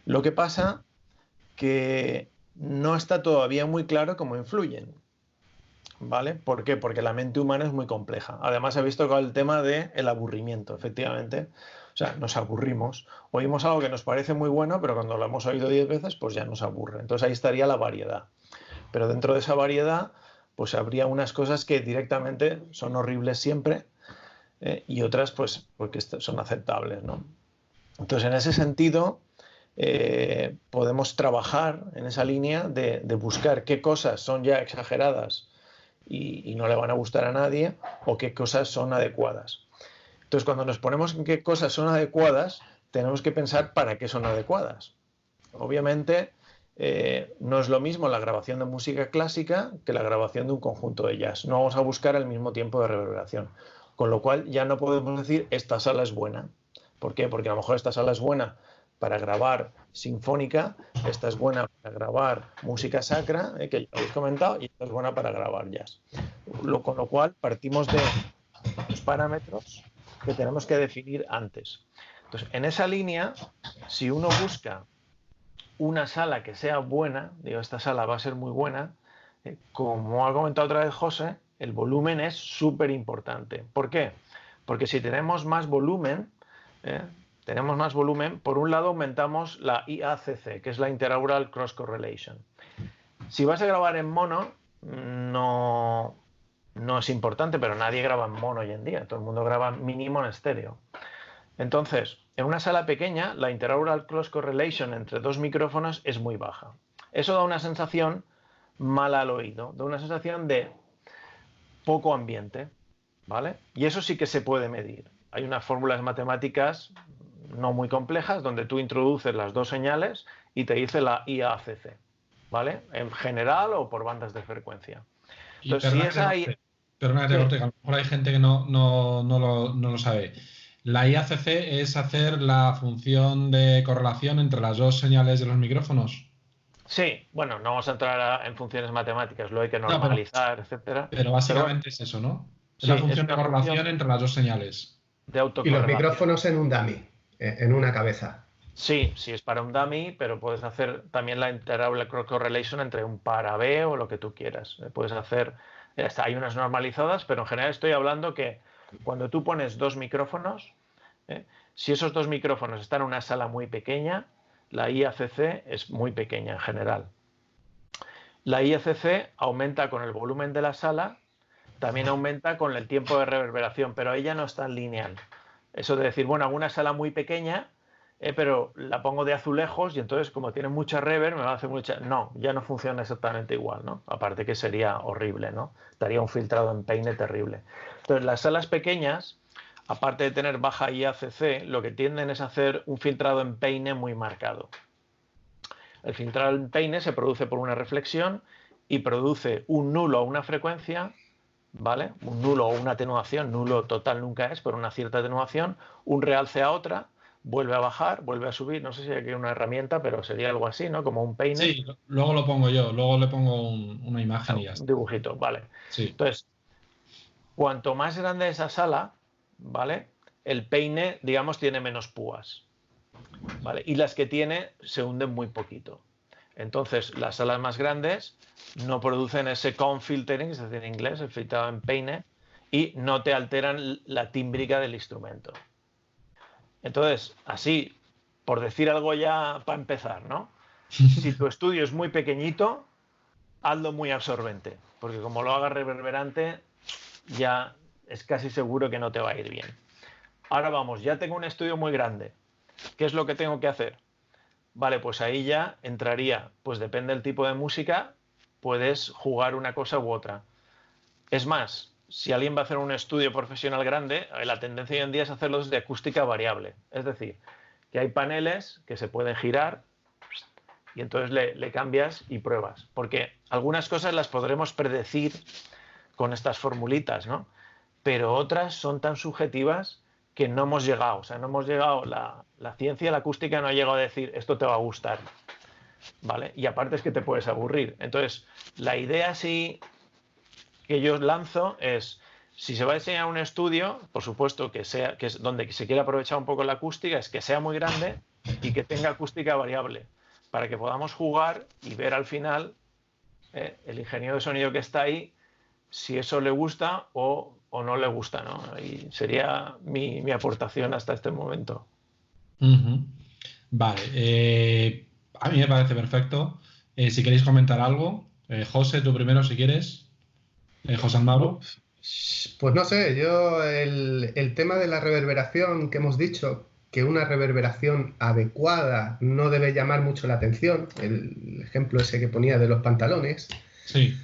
Lo que pasa que no está todavía muy claro cómo influyen, ¿vale? ¿Por qué? Porque la mente humana es muy compleja. Además, he visto con el tema del aburrimiento, efectivamente. O sea, nos aburrimos. Oímos algo que nos parece muy bueno, pero cuando lo hemos oído 10 veces, pues ya nos aburre. Entonces ahí estaría la variedad. Pero dentro de esa variedad, pues habría unas cosas que directamente son horribles siempre, y otras, pues, porque son aceptables, ¿no? Entonces, en ese sentido, podemos trabajar en esa línea de buscar qué cosas son ya exageradas y no le van a gustar a nadie, o qué cosas son adecuadas. Entonces, cuando nos ponemos en qué cosas son adecuadas, tenemos que pensar para qué son adecuadas. Obviamente, no es lo mismo la grabación de música clásica que la grabación de un conjunto de jazz. No vamos a buscar el mismo tiempo de reverberación. Con lo cual, ya no podemos decir esta sala es buena. ¿Por qué? Porque a lo mejor esta sala es buena para grabar sinfónica, esta es buena para grabar música sacra, que ya habéis comentado, y esta es buena para grabar jazz. Con lo cual, partimos de los parámetros que tenemos que definir antes. Entonces, en esa línea, si uno busca una sala que sea buena, digo, esta sala va a ser muy buena, como ha comentado otra vez José, el volumen es súper importante. ¿Por qué? Porque si tenemos más volumen, por un lado aumentamos la IACC, que es la Interaural Cross Correlation. Si vas a grabar en mono, no es importante, pero nadie graba en mono hoy en día, todo el mundo graba mínimo en estéreo. Entonces, en una sala pequeña, la Interaural Cross Correlation entre dos micrófonos es muy baja. Eso da una sensación mala al oído, da una sensación de poco ambiente, ¿vale? Y eso sí que se puede medir. Hay unas fórmulas matemáticas no muy complejas donde tú introduces las dos señales y te dice la IACC, ¿vale? En general o por bandas de frecuencia. Entonces, si es ahí... Perdónate, Ortega, a lo mejor hay gente que no lo sabe. La IACC es hacer la función de correlación entre las dos señales de los micrófonos. Sí, bueno, no vamos a entrar en funciones matemáticas, lo hay que normalizar, etcétera. Pero básicamente es eso, ¿no? Es la función de correlación entre las dos señales. De autocorrelación. Y los micrófonos en un dummy, en una cabeza. Sí, es para un dummy, pero puedes hacer también la Interaural Cross Correlation entre un para B o lo que tú quieras. Puedes hacer, hay unas normalizadas, pero en general estoy hablando que cuando tú pones dos micrófonos, si esos dos micrófonos están en una sala muy pequeña, la IACC es muy pequeña en general. La IACC aumenta con el volumen de la sala, también aumenta con el tiempo de reverberación, pero ella no es tan lineal. Eso de decir, bueno, hago una sala muy pequeña, pero la pongo de azulejos y entonces como tiene mucha reverb me va a hacer mucha... No, ya no funciona exactamente igual, ¿no? Aparte que sería horrible, ¿no? Daría un filtrado en peine terrible. Entonces las salas pequeñas, aparte de tener baja IACC, lo que tienden es hacer un filtrado en peine muy marcado. El filtrado en peine se produce por una reflexión y produce un nulo o una frecuencia, ¿vale? Un nulo o una atenuación, nulo total nunca es, pero una cierta atenuación, un realce a otra, vuelve a bajar, vuelve a subir, no sé si hay aquí una herramienta, pero sería algo así, ¿no? Como un peine. Sí, luego lo pongo yo, luego le pongo una imagen y ya está. Un dibujito, vale. Sí. Entonces, cuanto más grande esa sala, ¿vale? El peine, digamos, tiene menos púas, ¿vale? Y las que tiene se hunden muy poquito. Entonces, las salas más grandes no producen ese confiltering, es decir, en inglés, el filtrado en peine, y no te alteran la tímbrica del instrumento. Entonces, así, por decir algo ya para empezar, ¿no? Si tu estudio es muy pequeñito, hazlo muy absorbente, porque como lo hagas reverberante, ya es casi seguro que no te va a ir bien. Ahora vamos, ya tengo un estudio muy grande. ¿Qué es lo que tengo que hacer? Vale, pues ahí ya entraría, pues depende del tipo de música, puedes jugar una cosa u otra. Es más, si alguien va a hacer un estudio profesional grande, la tendencia hoy en día es hacerlo desde acústica variable. Es decir, que hay paneles que se pueden girar y entonces le cambias y pruebas. Porque algunas cosas las podremos predecir con estas formulitas, ¿no? Pero otras son tan subjetivas que no hemos llegado. O sea, no hemos llegado, la ciencia, la acústica no ha llegado a decir esto te va a gustar, ¿vale? Y aparte es que te puedes aburrir. Entonces, la idea sí que yo lanzo es, si se va a diseñar un estudio, por supuesto que es donde se quiere aprovechar un poco la acústica, es que sea muy grande y que tenga acústica variable, para que podamos jugar y ver al final el ingeniero de sonido que está ahí, si eso le gusta o no le gusta, ¿no? Y sería mi aportación hasta este momento. Vale, a mí me parece perfecto. Si queréis comentar algo, José, tú primero si quieres. José Almagro. Pues no sé, yo el tema de la reverberación que hemos dicho, que una reverberación adecuada no debe llamar mucho la atención, el ejemplo ese que ponía de los pantalones, sí.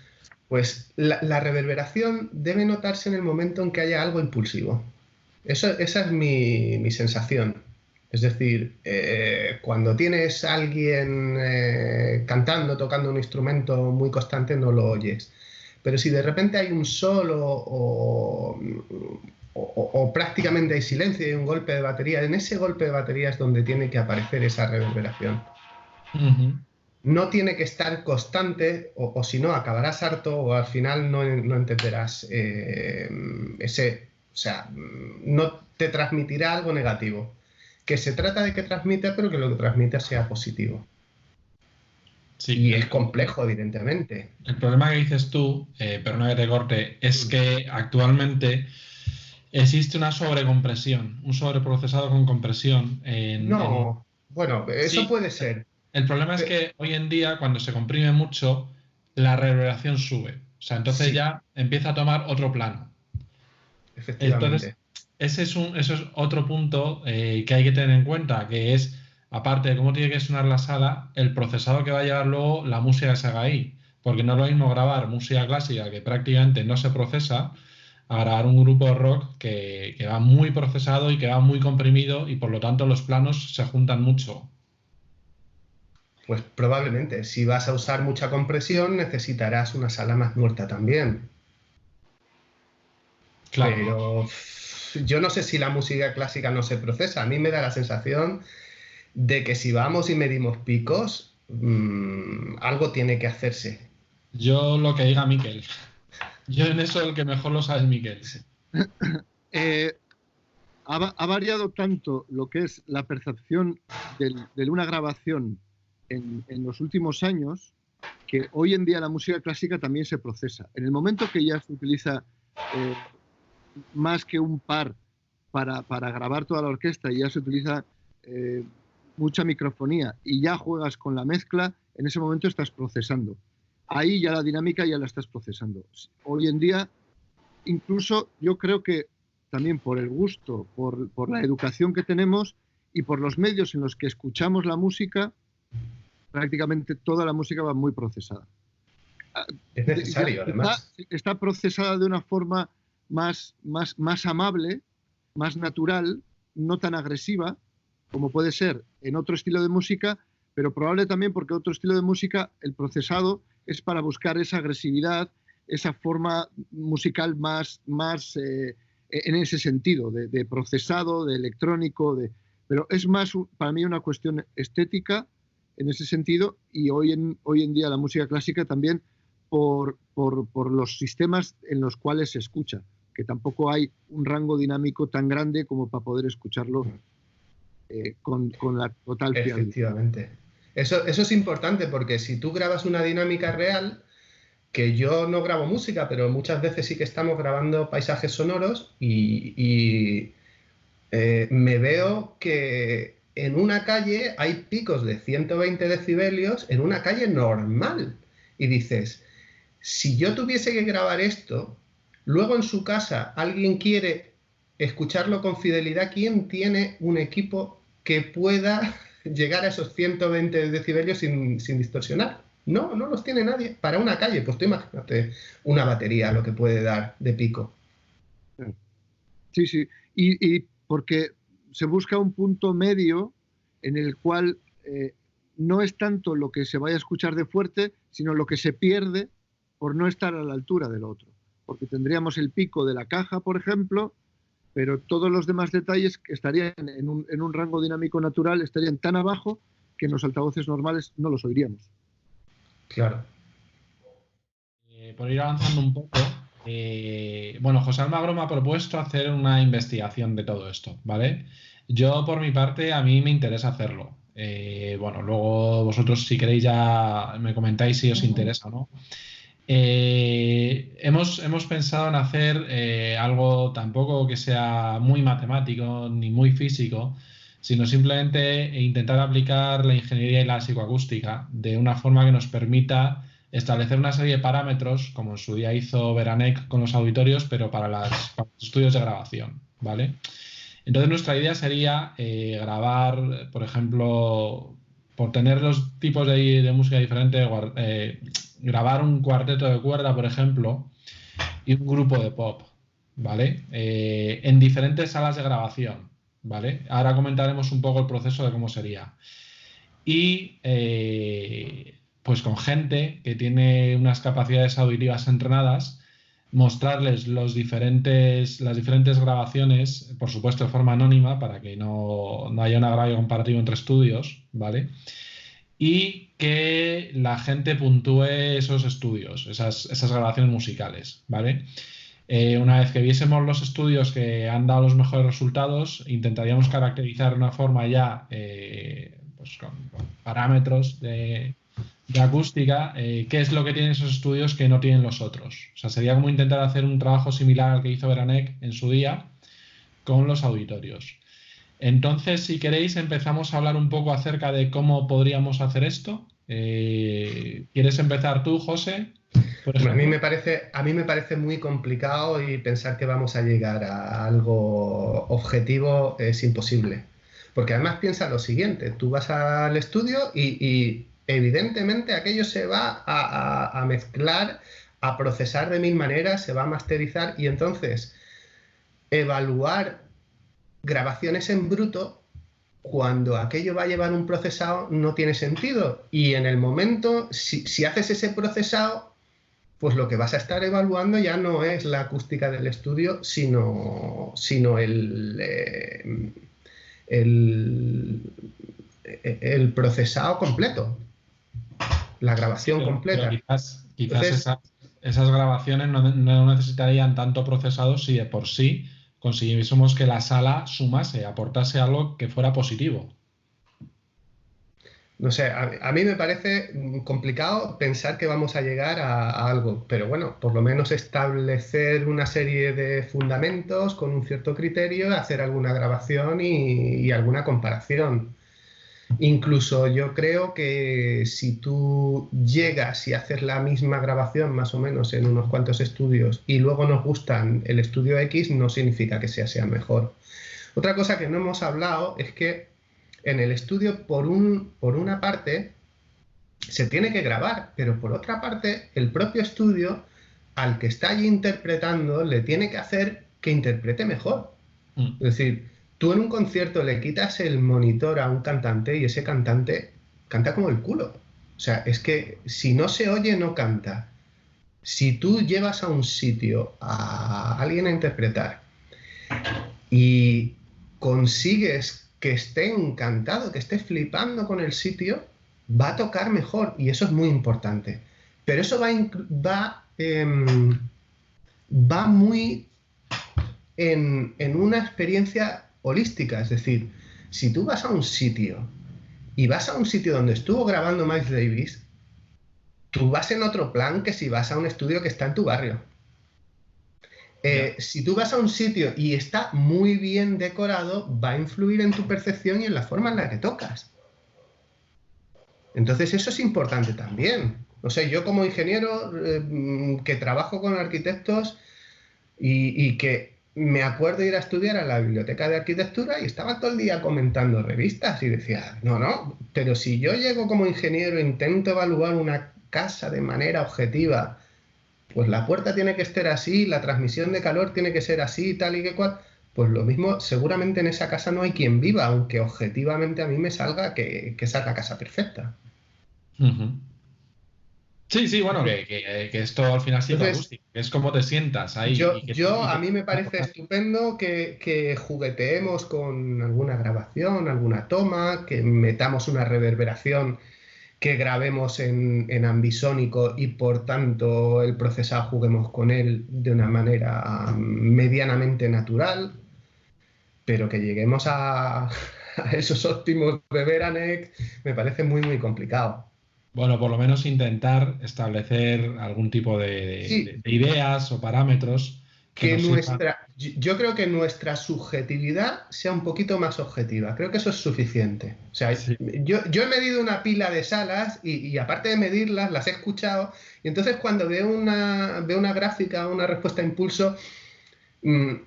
Pues la reverberación debe notarse en el momento en que haya algo impulsivo. Esa es mi sensación. Es decir, cuando tienes a alguien cantando, tocando un instrumento muy constante, no lo oyes. Pero si de repente hay un solo o prácticamente hay silencio y un golpe de batería, en ese golpe de batería es donde tiene que aparecer esa reverberación. No tiene que estar constante o si no acabarás harto o al final no entenderás o sea, no te transmitirá algo negativo. Que se trata de que transmita, pero que lo que transmita sea positivo. Sí, y es complejo, evidentemente. El problema que dices tú, perdona que te corte, es que actualmente existe una sobrecompresión, un sobreprocesado con compresión. Bueno, eso sí, puede ser. El problema es que hoy en día, cuando se comprime mucho, la reverberación sube. O sea, entonces sí, ya empieza a tomar otro plano. Efectivamente. Entonces, eso es otro punto que hay que tener en cuenta, que es, aparte de cómo tiene que sonar la sala, el procesado que va a llevar luego la música que se haga ahí. Porque no es lo mismo grabar música clásica, que prácticamente no se procesa, a grabar un grupo de rock que va muy procesado y que va muy comprimido y por lo tanto los planos se juntan mucho. Pues probablemente, si vas a usar mucha compresión, necesitarás una sala más muerta también. Claro. Pero yo no sé si la música clásica no se procesa. A mí me da la sensación de que si vamos y medimos picos, algo tiene que hacerse. Yo lo que diga Miquel. Yo en eso el que mejor lo sabe es Miquel. Ha variado tanto lo que es la percepción de una grabación en los últimos años, que hoy en día la música clásica también se procesa. En el momento que ya se utiliza más que un par para grabar toda la orquesta y ya se utiliza mucha microfonía y ya juegas con la mezcla, en ese momento estás procesando. Ahí ya la dinámica ya la estás procesando. Hoy en día, incluso yo creo que también por el gusto, por la educación que tenemos y por los medios en los que escuchamos la música, prácticamente toda la música va muy procesada. Es necesario, además. Está procesada de una forma más amable, más natural, no tan agresiva, como puede ser en otro estilo de música, pero probable también porque otro estilo de música, el procesado es para buscar esa agresividad, esa forma musical más en ese sentido, de procesado, de electrónico, pero es más para mí una cuestión estética en ese sentido, y hoy en día la música clásica también por los sistemas en los cuales se escucha, que tampoco hay un rango dinámico tan grande como para poder escucharlo con la total fiabilidad. Efectivamente. Eso es importante porque si tú grabas una dinámica real, que yo no grabo música, pero muchas veces sí que estamos grabando paisajes sonoros y me veo que en una calle hay picos de 120 decibelios en una calle normal. Y dices, si yo tuviese que grabar esto, luego en su casa alguien quiere escucharlo con fidelidad, ¿quién tiene un equipo que pueda llegar a esos 120 decibelios sin distorsionar? No, no los tiene nadie. Para una calle, pues tú imagínate una batería, lo que puede dar de pico. Sí, sí. Y porque se busca un punto medio en el cual no es tanto lo que se vaya a escuchar de fuerte, sino lo que se pierde por no estar a la altura del otro. Porque tendríamos el pico de la caja, por ejemplo, pero todos los demás detalles que estarían en un rango dinámico natural estarían tan abajo que en los altavoces normales no los oiríamos. Claro. Por ir avanzando un poco, bueno, José Almagro me ha propuesto hacer una investigación de todo esto, ¿vale? Yo, por mi parte, a mí me interesa hacerlo. Bueno, luego vosotros, si queréis, ya me comentáis si os interesa o no. Hemos pensado en hacer algo tampoco que sea muy matemático ni muy físico, sino simplemente intentar aplicar la ingeniería y la psicoacústica de una forma que nos permita establecer una serie de parámetros, como en su día hizo Beranek con los auditorios, pero para los estudios de grabación, ¿vale? Entonces nuestra idea sería grabar, por ejemplo, por tener los tipos de música diferentes, grabar un cuarteto de cuerda, por ejemplo, y un grupo de pop, ¿vale? En diferentes salas de grabación, ¿vale? Ahora comentaremos un poco el proceso de cómo sería. Y pues con gente que tiene unas capacidades auditivas entrenadas, mostrarles las diferentes grabaciones, por supuesto de forma anónima, para que no haya un agravio comparativo entre estudios, ¿vale? Y que la gente puntúe esos estudios, esas grabaciones musicales, ¿vale? Una vez que viésemos los estudios que han dado los mejores resultados, intentaríamos caracterizar de una forma ya pues con parámetros de acústica, qué es lo que tienen esos estudios que no tienen los otros. O sea, sería como intentar hacer un trabajo similar al que hizo Beranek en su día con los auditorios. Entonces, si queréis, empezamos a hablar un poco acerca de cómo podríamos hacer esto. ¿Quieres empezar tú, José? Bueno, a mí me parece muy complicado y pensar que vamos a llegar a algo objetivo es imposible. Porque además piensa lo siguiente, tú vas al estudio y evidentemente aquello se va a mezclar, a procesar de mil maneras, se va a masterizar y entonces evaluar grabaciones en bruto cuando aquello va a llevar un procesado no tiene sentido. Y en el momento, si haces ese procesado, pues lo que vas a estar evaluando ya no es la acústica del estudio, sino el procesado completo, la grabación completa. Pero quizás entonces, esas grabaciones no necesitarían tanto procesado si de por sí consiguiésemos que la sala sumase, aportase algo que fuera positivo. No sé, a mí me parece complicado pensar que vamos a llegar a algo, pero bueno, por lo menos establecer una serie de fundamentos con un cierto criterio, hacer alguna grabación y alguna comparación. Incluso yo creo que si tú llegas y haces la misma grabación más o menos en unos cuantos estudios y luego nos gustan el estudio X, no significa que sea mejor. Otra cosa que no hemos hablado es que en el estudio, por una parte, se tiene que grabar, pero por otra parte, el propio estudio, al que está allí interpretando, le tiene que hacer que interprete mejor. Es decir, tú en un concierto le quitas el monitor a un cantante y ese cantante canta como el culo. O sea, es que si no se oye, no canta. Si tú llevas a un sitio a alguien a interpretar y consigues que esté encantado, que esté flipando con el sitio, va a tocar mejor y eso es muy importante. Pero eso va muy en una experiencia holística, es decir, si tú vas a un sitio y vas a un sitio donde estuvo grabando Miles Davis, tú vas en otro plan que si vas a un estudio que está en tu barrio. Si tú vas a un sitio y está muy bien decorado, va a influir en tu percepción y en la forma en la que tocas. Entonces eso es importante también. O sea, yo como ingeniero que trabajo con arquitectos y que me acuerdo ir a estudiar a la biblioteca de arquitectura y estaba todo el día comentando revistas y decía, no, pero si yo llego como ingeniero e intento evaluar una casa de manera objetiva, pues la puerta tiene que estar así, la transmisión de calor tiene que ser así, tal y que cual. Pues lo mismo, seguramente en esa casa no hay quien viva, aunque objetivamente a mí me salga que esa es la casa perfecta. Sí, bueno, que esto al final sí Entonces, acústico, es como te sientas ahí. a mí me parece estupendo que jugueteemos con alguna grabación, alguna toma, que metamos una reverberación, que grabemos en ambisónico y por tanto el procesado juguemos con él de una manera medianamente natural, pero que lleguemos a esos óptimos de Veranex me parece muy, muy complicado. Bueno, por lo menos intentar establecer algún tipo de ideas o parámetros que nos sirvan. Yo creo que nuestra subjetividad sea un poquito más objetiva. Creo que eso es suficiente. O sea, Sí. yo he medido una pila de salas y aparte de medirlas, las he escuchado. Y entonces cuando veo una gráfica, una respuesta a impulso,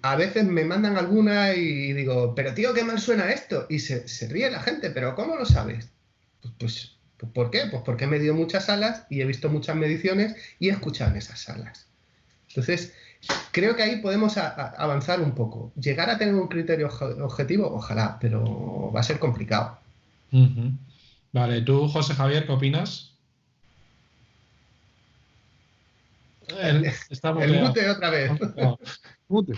a veces me mandan alguna y digo, pero tío, qué mal suena esto. Y se ríe la gente, pero ¿cómo lo sabes? Pues, ¿por qué? Pues porque he medido muchas salas y he visto muchas mediciones y he escuchado en esas salas. Entonces, creo que ahí podemos avanzar un poco. Llegar a tener un criterio objetivo, ojalá, pero va a ser complicado. Vale, tú, José Javier, ¿qué opinas? Está El muteado. mute otra vez. Mute.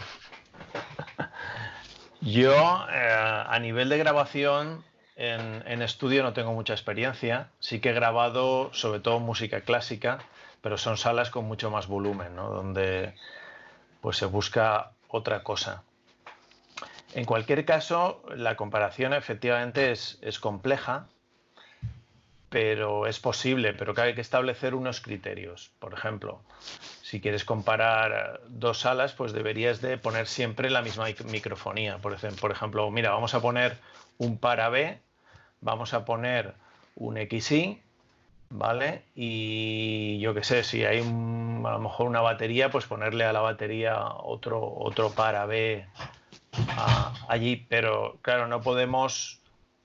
Yo, a nivel de grabación, en estudio no tengo mucha experiencia. Sí que he grabado sobre todo música clásica, pero son salas con mucho más volumen, ¿no? Donde pues se busca otra cosa. En cualquier caso, la comparación efectivamente es compleja, pero es posible, pero que hay que establecer unos criterios. Por ejemplo, si quieres comparar dos salas, pues deberías de poner siempre la misma microfonía. Por ejemplo, mira, vamos a poner un para B, vamos a poner un XY, ¿vale? Y yo qué sé, si hay a lo mejor una batería, pues ponerle a la batería otro para B allí. Pero claro, no podemos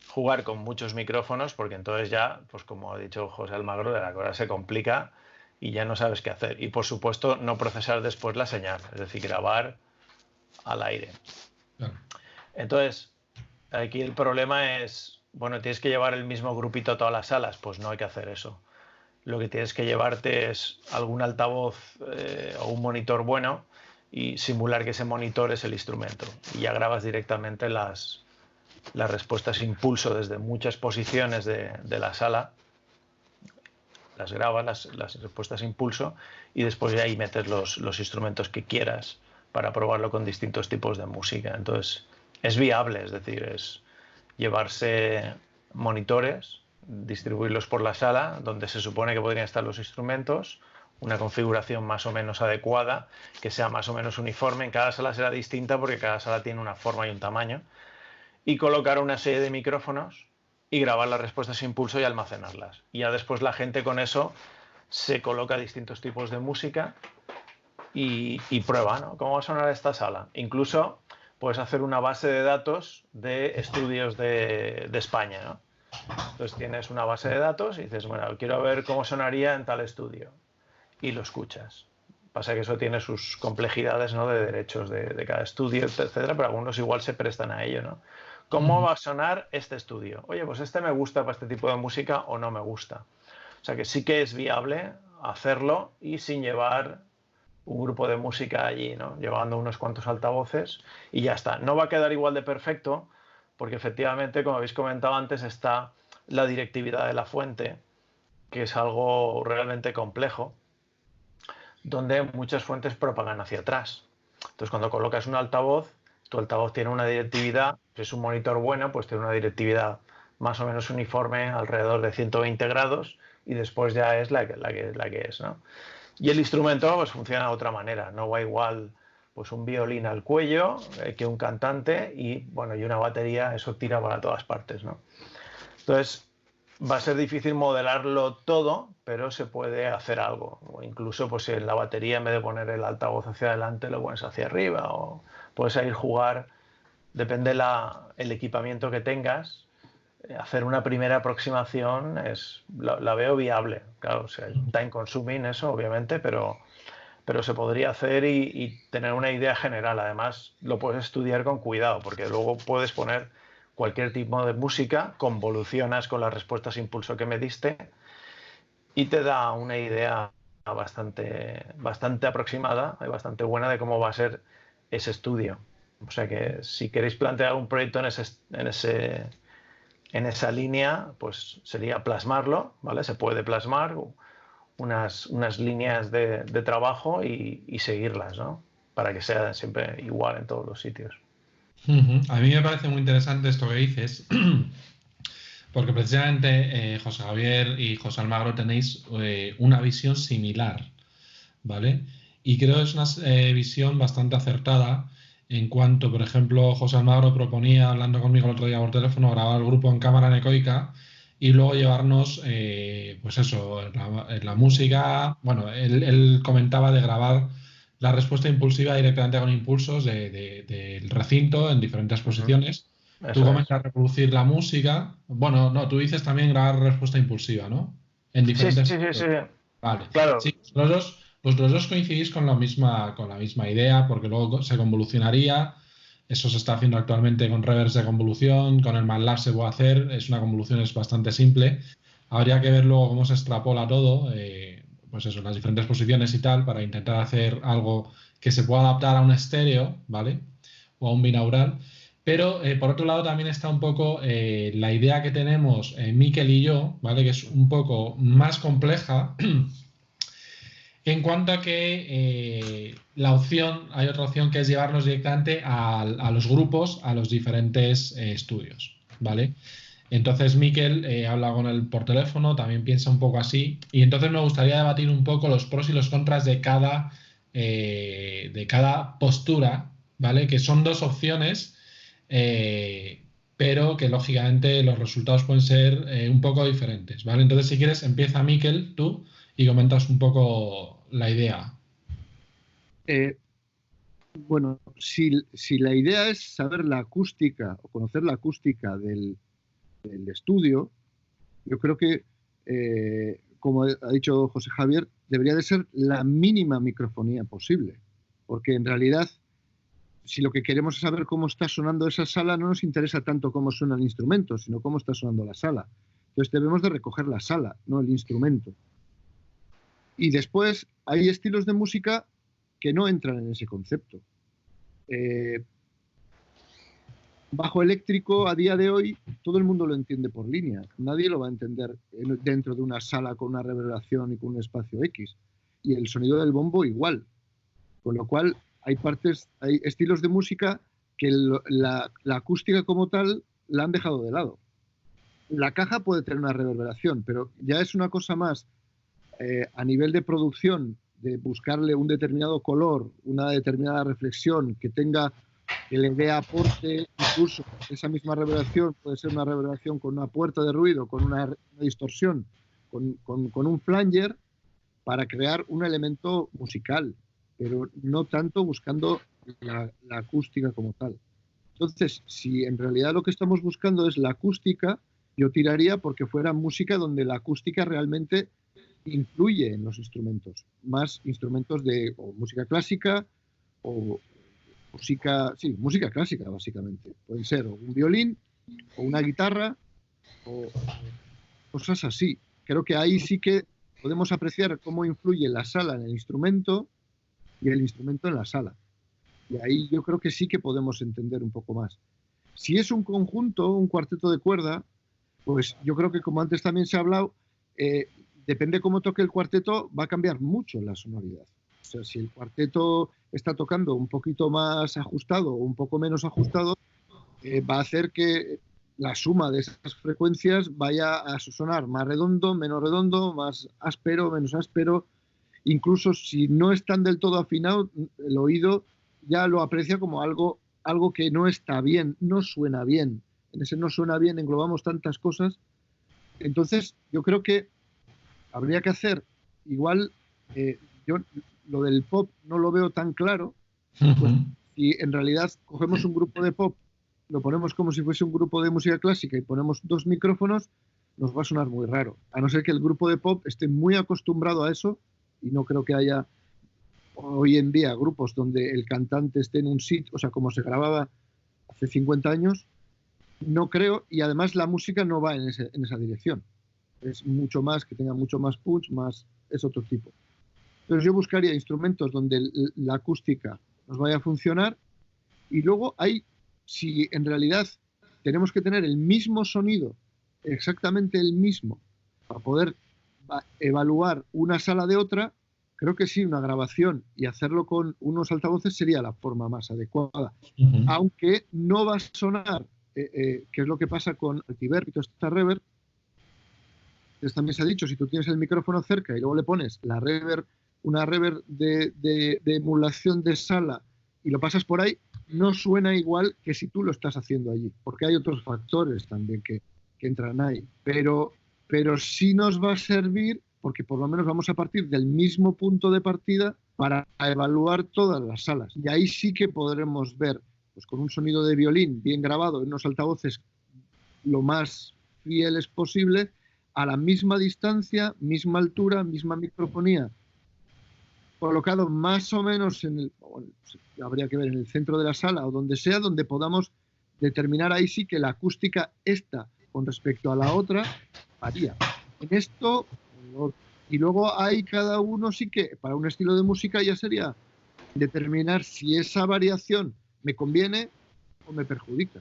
jugar con muchos micrófonos porque entonces ya, pues como ha dicho José Almagro, de la cosa se complica y ya no sabes qué hacer. Y por supuesto, no procesar después la señal, es decir, grabar al aire. Claro. Entonces, aquí el problema es, bueno, tienes que llevar el mismo grupito a todas las salas, pues no hay que hacer eso. Lo que tienes que llevarte es algún altavoz o un monitor bueno y simular que ese monitor es el instrumento. Y ya grabas directamente las respuestas impulso desde muchas posiciones de la sala, las grabas, las respuestas impulso, y después de ahí metes los instrumentos que quieras para probarlo con distintos tipos de música. Entonces, es viable, es decir, es llevarse monitores, distribuirlos por la sala, donde se supone que podrían estar los instrumentos, una configuración más o menos adecuada, que sea más o menos uniforme. En cada sala será distinta porque cada sala tiene una forma y un tamaño, y colocar una serie de micrófonos y grabar las respuestas a impulso y almacenarlas. Y ya después la gente con eso se coloca distintos tipos de música y prueba, ¿no? ¿Cómo va a sonar esta sala? Incluso puedes hacer una base de datos de estudios de España, ¿no? Entonces tienes una base de datos y dices, bueno, quiero ver cómo sonaría en tal estudio. Y lo escuchas. Pasa que eso tiene sus complejidades, ¿no? De derechos de cada estudio, etcétera, pero algunos igual se prestan a ello, ¿no? ¿Cómo va a sonar este estudio? Oye, pues este me gusta para este tipo de música o no me gusta. O sea que sí que es viable hacerlo y sin llevar un grupo de música allí, ¿no? Llevando unos cuantos altavoces y ya está. No va a quedar igual de perfecto porque efectivamente, como habéis comentado antes, está la directividad de la fuente, que es algo realmente complejo, donde muchas fuentes propagan hacia atrás. Entonces, cuando colocas un altavoz, tu altavoz tiene una directividad, si es un monitor bueno, pues tiene una directividad más o menos uniforme, alrededor de 120 grados, y después ya es la que es, ¿no? Y el instrumento pues funciona de otra manera, no va igual pues un violín al cuello que un cantante y bueno, y una batería, eso tira para todas partes, ¿no? Entonces va a ser difícil modelarlo todo, pero se puede hacer algo. O incluso pues si en la batería en vez de poner el altavoz hacia adelante lo pones hacia arriba, o puedes ir jugar, depende el equipamiento que tengas. Hacer una primera aproximación la veo viable. Claro, o sea, es time consuming eso, obviamente, pero se podría hacer y tener una idea general. Además, lo puedes estudiar con cuidado, porque luego puedes poner cualquier tipo de música, convolucionas con las respuestas impulso que me diste y te da una idea bastante aproximada y bastante buena de cómo va a ser ese estudio. O sea que si queréis plantear un proyecto en esa línea, pues sería plasmarlo, ¿vale? Se puede plasmar unas líneas de trabajo y seguirlas, ¿no? Para que sea siempre igual en todos los sitios. A mí me parece muy interesante esto que dices, porque precisamente José Javier y José Almagro tenéis una visión similar, ¿vale? Y creo que es una visión bastante acertada en cuanto, por ejemplo, José Almagro proponía, hablando conmigo el otro día por teléfono, grabar el grupo en cámara anecoica y luego llevarnos, pues eso, la música. Bueno, él comentaba de grabar la respuesta impulsiva directamente con impulsos del recinto en diferentes posiciones. Tú comentas reproducir la música. Bueno, no, tú dices también grabar respuesta impulsiva, ¿no? En diferentes. Sí. Vale. Claro. Sí, los dos coincidís con la misma idea, porque luego se convolucionaría. Eso se está haciendo actualmente con reverse de convolución, con el MATLAB se puede hacer, es una convolución es bastante simple. Habría que ver luego cómo se extrapola todo, pues eso, las diferentes posiciones y tal, para intentar hacer algo que se pueda adaptar a un estéreo, ¿vale? O a un binaural. Pero por otro lado también está un poco la idea que tenemos Mikel y yo, ¿vale? Que es un poco más compleja en cuanto a que hay otra opción que es llevarnos directamente a los grupos, a los diferentes estudios, ¿vale? Entonces Mikel habla con él por teléfono, también piensa un poco así, y entonces me gustaría debatir un poco los pros y los contras de cada postura, ¿vale? Que son dos opciones, pero que lógicamente los resultados pueden ser un poco diferentes, ¿vale? Entonces si quieres empieza Mikel, tú, y comentas un poco la idea. Bueno, si la idea es saber la acústica o conocer la acústica del estudio, yo creo que, como ha dicho José Javier, debería de ser la mínima microfonía posible, porque en realidad, si lo que queremos es saber cómo está sonando esa sala, no nos interesa tanto cómo suena el instrumento, sino cómo está sonando la sala. Entonces debemos de recoger la sala, no el instrumento. Y después hay estilos de música que no entran en ese concepto. Bajo eléctrico, a día de hoy, todo el mundo lo entiende por línea. Nadie lo va a entender dentro de una sala con una reverberación y con un espacio X. Y el sonido del bombo igual. Con lo cual, hay estilos de música que la acústica como tal la han dejado de lado. La caja puede tener una reverberación, pero ya es una cosa más a nivel de producción, de buscarle un determinado color, una determinada reflexión que le dé aporte, incluso esa misma reverberación puede ser una reverberación con una puerta de ruido, con una distorsión, con un flanger, para crear un elemento musical, pero no tanto buscando la acústica como tal. Entonces, si en realidad lo que estamos buscando es la acústica, yo tiraría porque fuera música donde la acústica realmente influye en los instrumentos, más instrumentos de música clásica o música clásica básicamente. Pueden ser un violín o una guitarra o cosas así. Creo que ahí sí que podemos apreciar cómo influye la sala en el instrumento y el instrumento en la sala. Y ahí yo creo que sí que podemos entender un poco más. Si es un conjunto, un cuarteto de cuerda, pues yo creo que, como antes también se ha hablado, depende cómo toque el cuarteto, va a cambiar mucho la sonoridad. O sea, si el cuarteto está tocando un poquito más ajustado o un poco menos ajustado, va a hacer que la suma de esas frecuencias vaya a sonar más redondo, menos redondo, más áspero, menos áspero. Incluso si no están del todo afinados, el oído ya lo aprecia como algo que no está bien, no suena bien. En ese no suena bien englobamos tantas cosas. Entonces, yo creo que habría que hacer igual, yo lo del pop no lo veo tan claro, pues si en realidad cogemos un grupo de pop, lo ponemos como si fuese un grupo de música clásica y ponemos 2 micrófonos, nos va a sonar muy raro. A no ser que el grupo de pop esté muy acostumbrado a eso, y no creo que haya hoy en día grupos donde el cantante esté en un sitio, o sea, como se grababa hace 50 años, no creo, y además la música no va en esa dirección. Es mucho más, que tenga mucho más punch, es otro tipo. Entonces yo buscaría instrumentos donde la acústica nos vaya a funcionar, y luego si en realidad tenemos que tener el mismo sonido, exactamente el mismo, para poder evaluar una sala de otra, creo que sí, una grabación y hacerlo con unos altavoces sería la forma más adecuada. Aunque no va a sonar, que es lo que pasa con Altiverb y toda esta reverb. También se ha dicho, si tú tienes el micrófono cerca y luego le pones la reverb, una reverb de emulación de sala y lo pasas por ahí, no suena igual que si tú lo estás haciendo allí, porque hay otros factores también que entran ahí. Pero sí nos va a servir, porque por lo menos vamos a partir del mismo punto de partida para evaluar todas las salas. Y ahí sí que podremos ver, pues con un sonido de violín bien grabado en unos altavoces lo más fieles posible, a la misma distancia, misma altura, misma microfonía, colocado más o menos habría que ver en el centro de la sala o donde sea, donde podamos determinar ahí sí que la acústica esta con respecto a la otra varía. En esto, y luego hay cada uno sí que, para un estilo de música ya sería determinar si esa variación me conviene o me perjudica.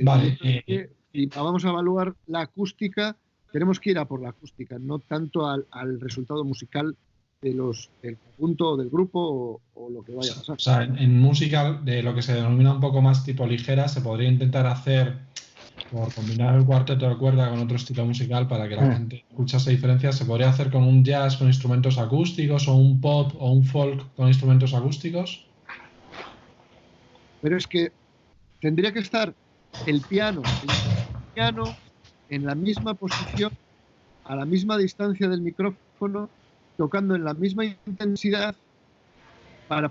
Vale. Si vamos a evaluar la acústica, tenemos que ir a por la acústica, no tanto al resultado musical del conjunto o del grupo o lo que vaya a pasar. O sea, en música, de lo que se denomina un poco más tipo ligera, se podría intentar hacer, por combinar el cuarteto de cuerda con otro estilo musical para que la gente escuchase diferencias, se podría hacer con un jazz con instrumentos acústicos o un pop o un folk con instrumentos acústicos. Pero es que tendría que estar el piano en la misma posición, a la misma distancia del micrófono, tocando en la misma intensidad para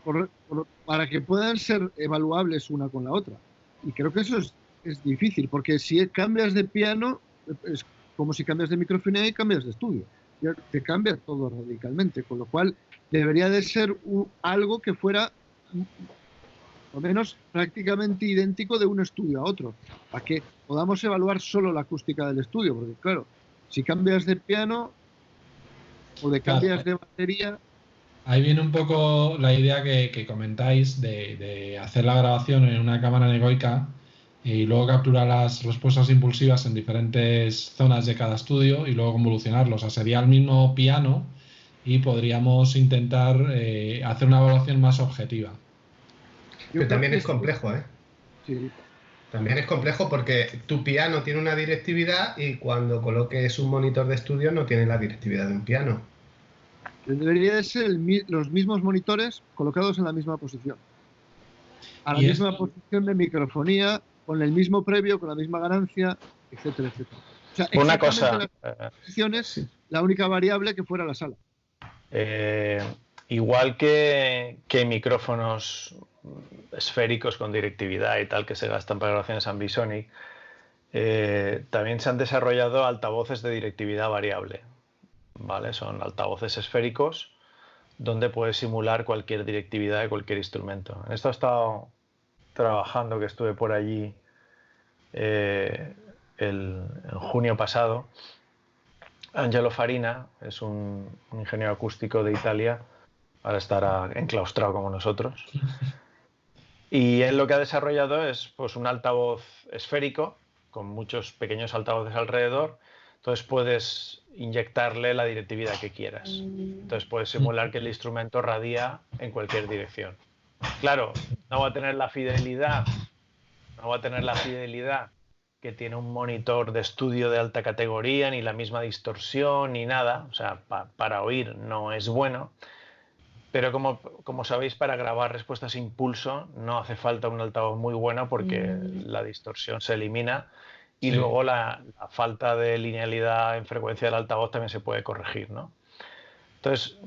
que puedan ser evaluables una con la otra. Y creo que eso es difícil, porque si cambias de piano, es como si cambias de microfonía y cambias de estudio. Ya te cambia todo radicalmente, con lo cual debería de ser algo que fuera o menos prácticamente idéntico de un estudio a otro, para que podamos evaluar solo la acústica del estudio, porque claro, si cambias de piano o cambias de batería... Ahí viene un poco la idea que comentáis de hacer la grabación en una cámara anecoica y luego capturar las respuestas impulsivas en diferentes zonas de cada estudio y luego convolucionarlo. O sea, sería el mismo piano y podríamos intentar hacer una evaluación más objetiva. Pero también es complejo, ¿eh? Sí. También es complejo porque tu piano tiene una directividad y cuando coloques un monitor de estudio no tiene la directividad de un piano. Debería de ser los mismos monitores colocados en la misma posición. A la misma posición de microfonía, con el mismo previo, con la misma ganancia, etcétera, etcétera. O sea, una cosa, las posiciones, la única variable que fuera la sala. Igual que micrófonos esféricos con directividad y tal que se gastan para grabaciones ambisonic, también se han desarrollado altavoces de directividad variable, ¿vale? Son altavoces esféricos donde puedes simular cualquier directividad de cualquier instrumento. En esto he estado trabajando, que estuve por allí en junio pasado. Angelo Farina es un ingeniero acústico de Italia, ahora estará enclaustrado como nosotros, y él lo que ha desarrollado es pues, un altavoz esférico con muchos pequeños altavoces alrededor. Entonces puedes inyectarle la directividad que quieras, entonces puedes simular que el instrumento radia en cualquier dirección. Claro, no va a tener la fidelidad no va a tener la fidelidad que tiene un monitor de estudio de alta categoría, ni la misma distorsión, ni nada. O sea, para oír no es bueno. Pero como sabéis, para grabar respuestas impulso no hace falta un altavoz muy bueno porque la distorsión se elimina y luego la falta de linealidad en frecuencia del altavoz también se puede corregir, ¿no? Entonces,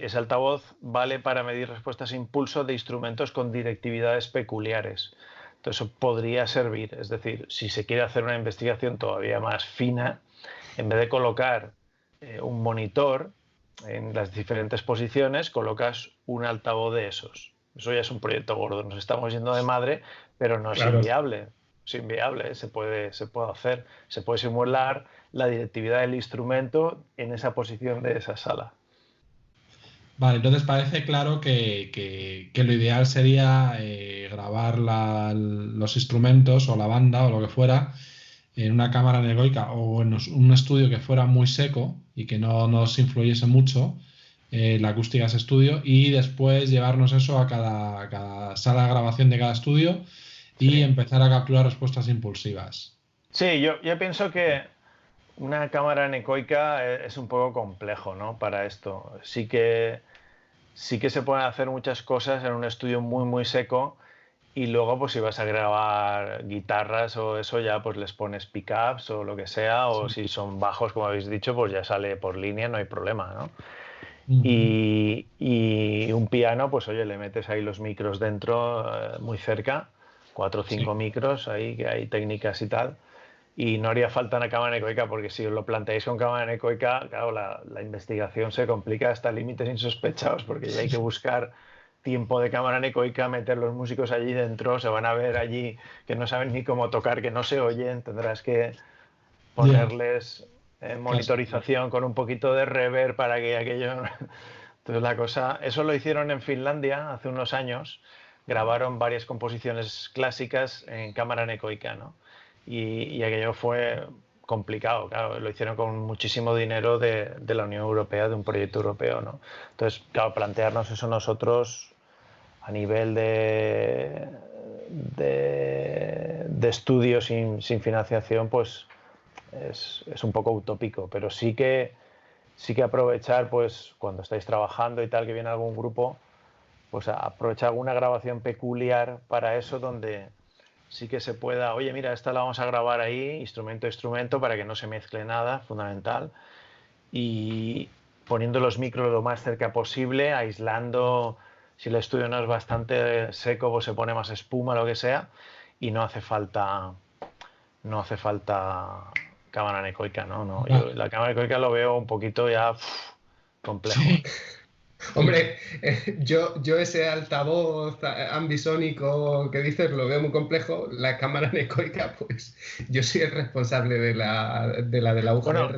ese altavoz vale para medir respuestas impulso de instrumentos con directividades peculiares. Entonces, eso podría servir. Es decir, si se quiere hacer una investigación todavía más fina, en vez de colocar un monitor en las diferentes posiciones, colocas un altavoz de esos. Eso ya es un proyecto gordo. Nos estamos yendo de madre, pero no es inviable. Es inviable, se puede hacer. Se puede simular la directividad del instrumento en esa posición de esa sala. Vale, entonces parece claro que lo ideal sería grabar los instrumentos o la banda o lo que fuera en una cámara anecoica o en un estudio que fuera muy seco y que no nos influyese mucho la acústica de ese estudio, y después llevarnos eso a cada sala de grabación de cada estudio y empezar a capturar respuestas impulsivas. Sí, yo pienso que una cámara anecoica es un poco complejo, ¿no? Para esto. Sí que se pueden hacer muchas cosas en un estudio muy, muy seco. Y luego, pues si vas a grabar guitarras o eso, ya pues les pones pickups o lo que sea, o si son bajos, como habéis dicho, pues ya sale por línea, no hay problema, ¿no? Y un piano, pues oye, le metes ahí los micros dentro, muy cerca, 4 o 5 micros, ahí que hay técnicas y tal. Y no haría falta una cámara anecoica, porque si os lo planteáis con cámara anecoica, claro, la investigación se complica hasta límites insospechados, porque ya hay que buscar tiempo de cámara anecoica, meter los músicos allí dentro, se van a ver allí que no saben ni cómo tocar, que no se oyen, tendrás que ponerles monitorización con un poquito de reverb para que aquello... Entonces la cosa... Eso lo hicieron en Finlandia hace unos años, grabaron varias composiciones clásicas en cámara anecoica, ¿no? Y aquello fue complicado, claro, lo hicieron con muchísimo dinero de la Unión Europea, de un proyecto europeo, ¿no? Entonces, claro, plantearnos eso nosotros a nivel de estudio sin financiación, pues es un poco utópico, pero sí que aprovechar, pues cuando estáis trabajando y tal, que viene algún grupo, pues aprovechar alguna grabación peculiar para eso, donde sí que se pueda, oye, mira, esta la vamos a grabar ahí, instrumento a instrumento, para que no se mezcle nada, fundamental, y poniendo los micros lo más cerca posible, aislando, si el estudio no es bastante seco, pues se pone más espuma, lo que sea, y no hace falta cámara anecoica, ¿no? Yo la cámara anecoica lo veo un poquito ya complejo. Sí. Hombre, yo ese altavoz ambisónico que dices lo veo muy complejo. La cámara anecoica, pues yo soy el responsable de la UGR. Bueno,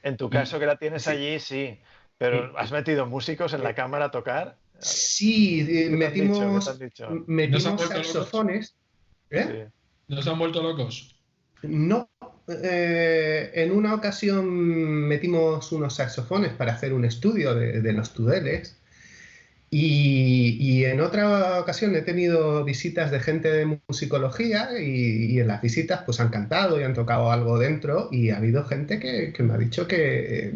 en tu caso que la tienes allí, sí. Pero ¿has metido músicos en la cámara a tocar? Sí, metimos saxofones. ¿Eh? ¿No se han vuelto locos? No. En una ocasión metimos unos saxofones para hacer un estudio de los Tudeles, y en otra ocasión he tenido visitas de gente de musicología, y en las visitas pues han cantado y han tocado algo dentro, y ha habido gente que me ha dicho que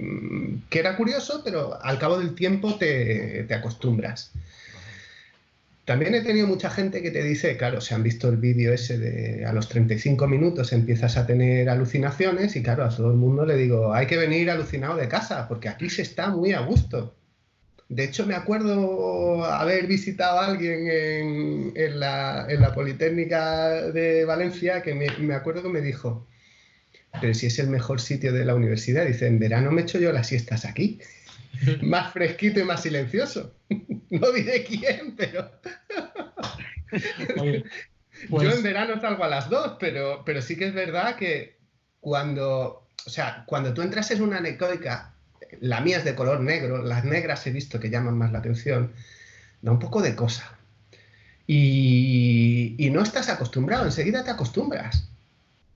era curioso, pero al cabo del tiempo te acostumbras. También he tenido mucha gente que te dice, claro, se han visto el vídeo ese de a los 35 minutos empiezas a tener alucinaciones, y claro, a todo el mundo le digo, hay que venir alucinado de casa, porque aquí se está muy a gusto. De hecho, me acuerdo haber visitado a alguien en la Politécnica de Valencia, que me acuerdo que me dijo, pero si es el mejor sitio de la universidad, dice, en verano me echo yo las siestas aquí. Más fresquito y más silencioso. No diré quién, pero... Oye, pues... Yo en verano salgo a las 2, pero sí que es verdad que cuando tú entras en una anecoica, la mía es de color negro, las negras he visto que llaman más la atención, da un poco de cosa. Y no estás acostumbrado, enseguida te acostumbras.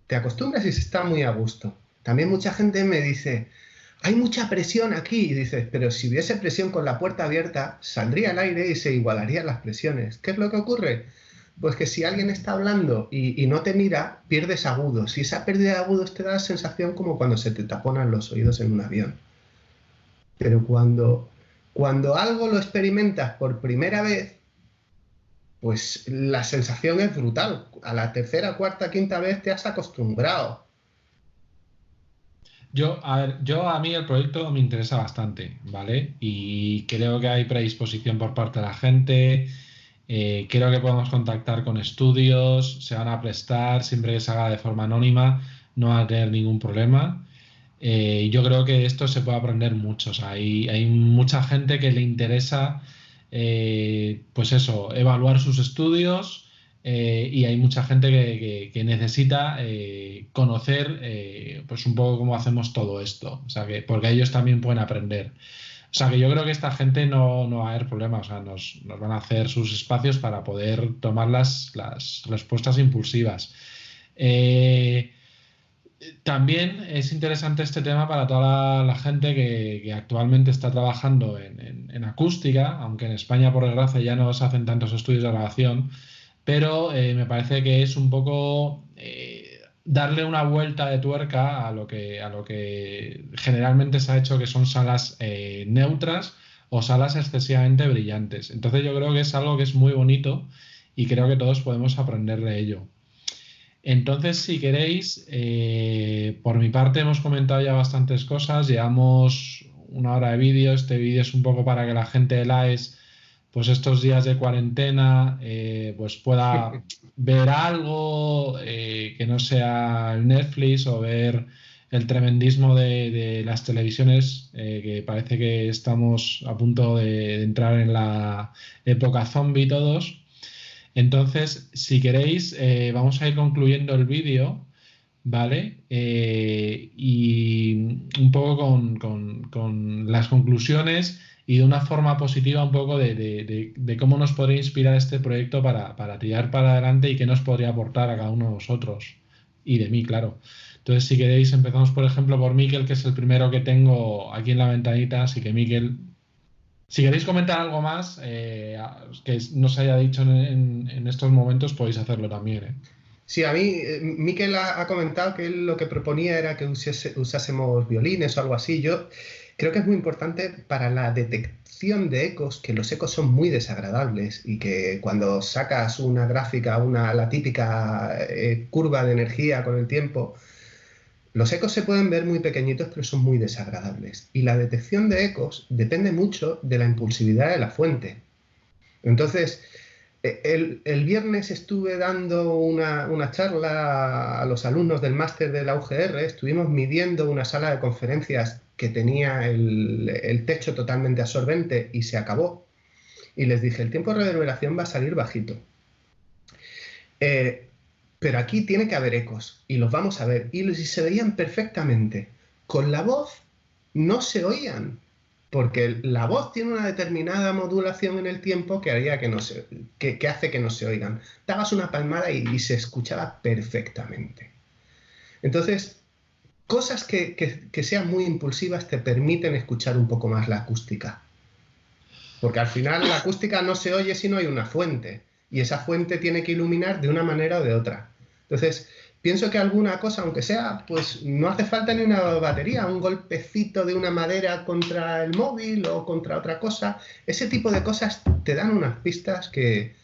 Te acostumbras y se está muy a gusto. También mucha gente me dice... Hay mucha presión aquí, y dices, pero si hubiese presión con la puerta abierta, saldría el aire y se igualarían las presiones. ¿Qué es lo que ocurre? Pues que si alguien está hablando y no te mira, pierdes agudos. Y esa pérdida de agudos te da la sensación como cuando se te taponan los oídos en un avión. Pero cuando algo lo experimentas por primera vez, pues la sensación es brutal. A la tercera, cuarta, quinta vez te has acostumbrado. A mí el proyecto me interesa bastante, ¿vale? Y creo que hay predisposición por parte de la gente. Creo que podemos contactar con estudios, se van a prestar, siempre que se haga de forma anónima, no va a tener ningún problema. Yo creo que esto se puede aprender mucho. O sea, hay mucha gente que le interesa, pues eso, evaluar sus estudios. Y hay mucha gente que necesita conocer pues un poco cómo hacemos todo esto. O sea, porque ellos también pueden aprender. O sea, que yo creo que esta gente no va a haber problemas. O sea, nos van a hacer sus espacios para poder tomar las respuestas impulsivas. También es interesante este tema para toda la gente que actualmente está trabajando en acústica, aunque en España, por desgracia, ya no se hacen tantos estudios de grabación, pero me parece que es un poco darle una vuelta de tuerca a lo que generalmente se ha hecho, que son salas neutras o salas excesivamente brillantes. Entonces yo creo que es algo que es muy bonito y creo que todos podemos aprender de ello. Entonces, si queréis, por mi parte hemos comentado ya bastantes cosas, llevamos 1 hora de vídeo, este vídeo es un poco para que la gente de LAES, pues estos días de cuarentena, pues pueda ver algo que no sea el Netflix o ver el tremendismo de las televisiones, que parece que estamos a punto de entrar en la época zombie todos. Entonces, si queréis, vamos a ir concluyendo el vídeo, ¿vale? Y un poco con las conclusiones y de una forma positiva un poco de cómo nos podría inspirar este proyecto para tirar para adelante y qué nos podría aportar a cada uno de nosotros y de mí, claro. Entonces, si queréis, empezamos, por ejemplo, por Miquel, que es el primero que tengo aquí en la ventanita, así que Miquel... Si queréis comentar algo más que no se haya dicho en estos momentos, podéis hacerlo también. Sí, a mí, Miquel ha comentado que él lo que proponía era que usásemos violines o algo así. Yo creo que es muy importante para la detección de ecos, que los ecos son muy desagradables y que cuando sacas una gráfica, la típica curva de energía con el tiempo, los ecos se pueden ver muy pequeñitos, pero son muy desagradables. Y la detección de ecos depende mucho de la impulsividad de la fuente. Entonces, el viernes estuve dando una charla a los alumnos del máster de la UGR. Estuvimos midiendo una sala de conferencias que tenía el techo totalmente absorbente y se acabó. Y les dije, el tiempo de reverberación va a salir bajito. Pero aquí tiene que haber ecos y los vamos a ver. Y se veían perfectamente. Con la voz no se oían, porque la voz tiene una determinada modulación en el tiempo que haría que hace que no se oigan. Dabas una palmada y se escuchaba perfectamente. Entonces, cosas que sean muy impulsivas te permiten escuchar un poco más la acústica. Porque al final la acústica no se oye si no hay una fuente. Y esa fuente tiene que iluminar de una manera o de otra. Entonces, pienso que alguna cosa, aunque sea, pues no hace falta ni una batería, un golpecito de una madera contra el móvil o contra otra cosa. Ese tipo de cosas te dan unas pistas que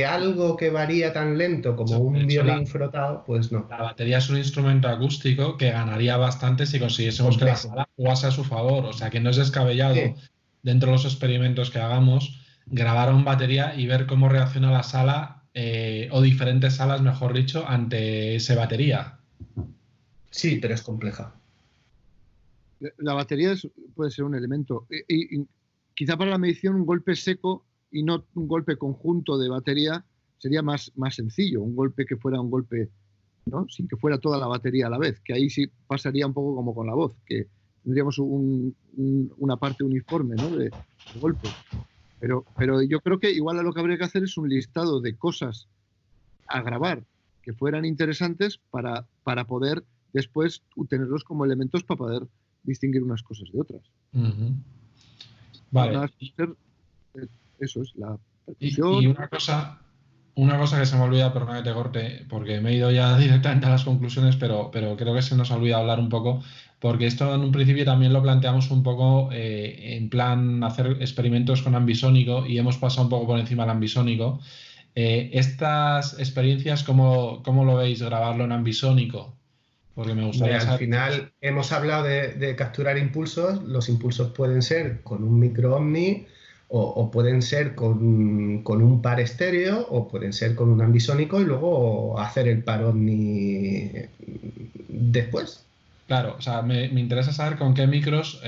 algo que varía tan lento como un violín frotado, pues no. La batería es un instrumento acústico que ganaría bastante si consiguiésemos que la sala jugase a su favor. O sea, que no es descabellado, dentro de los experimentos que hagamos, grabar a un batería y ver cómo reacciona la sala o diferentes salas, mejor dicho, ante esa batería. Sí, pero es compleja. La batería puede ser un elemento. Y quizá para la medición un golpe seco y no un golpe conjunto de batería sería más sencillo. Un golpe que fuera un golpe, ¿no? Sin que fuera toda la batería a la vez. Que ahí sí pasaría un poco como con la voz, que tendríamos una parte uniforme, ¿no? de golpe. Pero yo creo que igual lo que habría que hacer es un listado de cosas a grabar que fueran interesantes para poder después tenerlos como elementos para poder distinguir unas cosas de otras. Vale. Eso es la percusión. Y una cosa, Una cosa que se me olvida, perdona que te corte, porque me he ido ya directamente a las conclusiones, pero creo que se nos olvida hablar un poco, porque esto en un principio también lo planteamos un poco en plan hacer experimentos con ambisónico y hemos pasado un poco por encima del ambisónico. Estas experiencias, ¿cómo lo veis grabarlo en ambisónico? Porque me gustaría Al saber. final hemos hablado de capturar impulsos. Los impulsos pueden ser con un micro Omni o pueden ser con un par estéreo o pueden ser con un ambisónico y luego hacer el par Omni después. Claro, o sea, me interesa saber con qué micros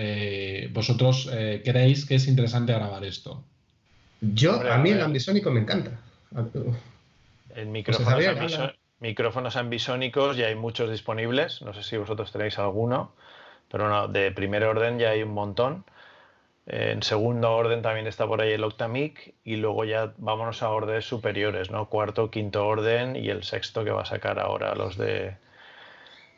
vosotros creéis que es interesante grabar esto. Hombre, A a mí el ver, ambisónico me encanta. en José Javier, micrófonos ambisónicos ya hay muchos disponibles. No sé si vosotros tenéis alguno, pero no, de primer orden ya hay un montón. En segundo orden también está por ahí el Octamic y luego ya vámonos a órdenes superiores, ¿no? Cuarto, quinto orden y el sexto que va a sacar ahora los de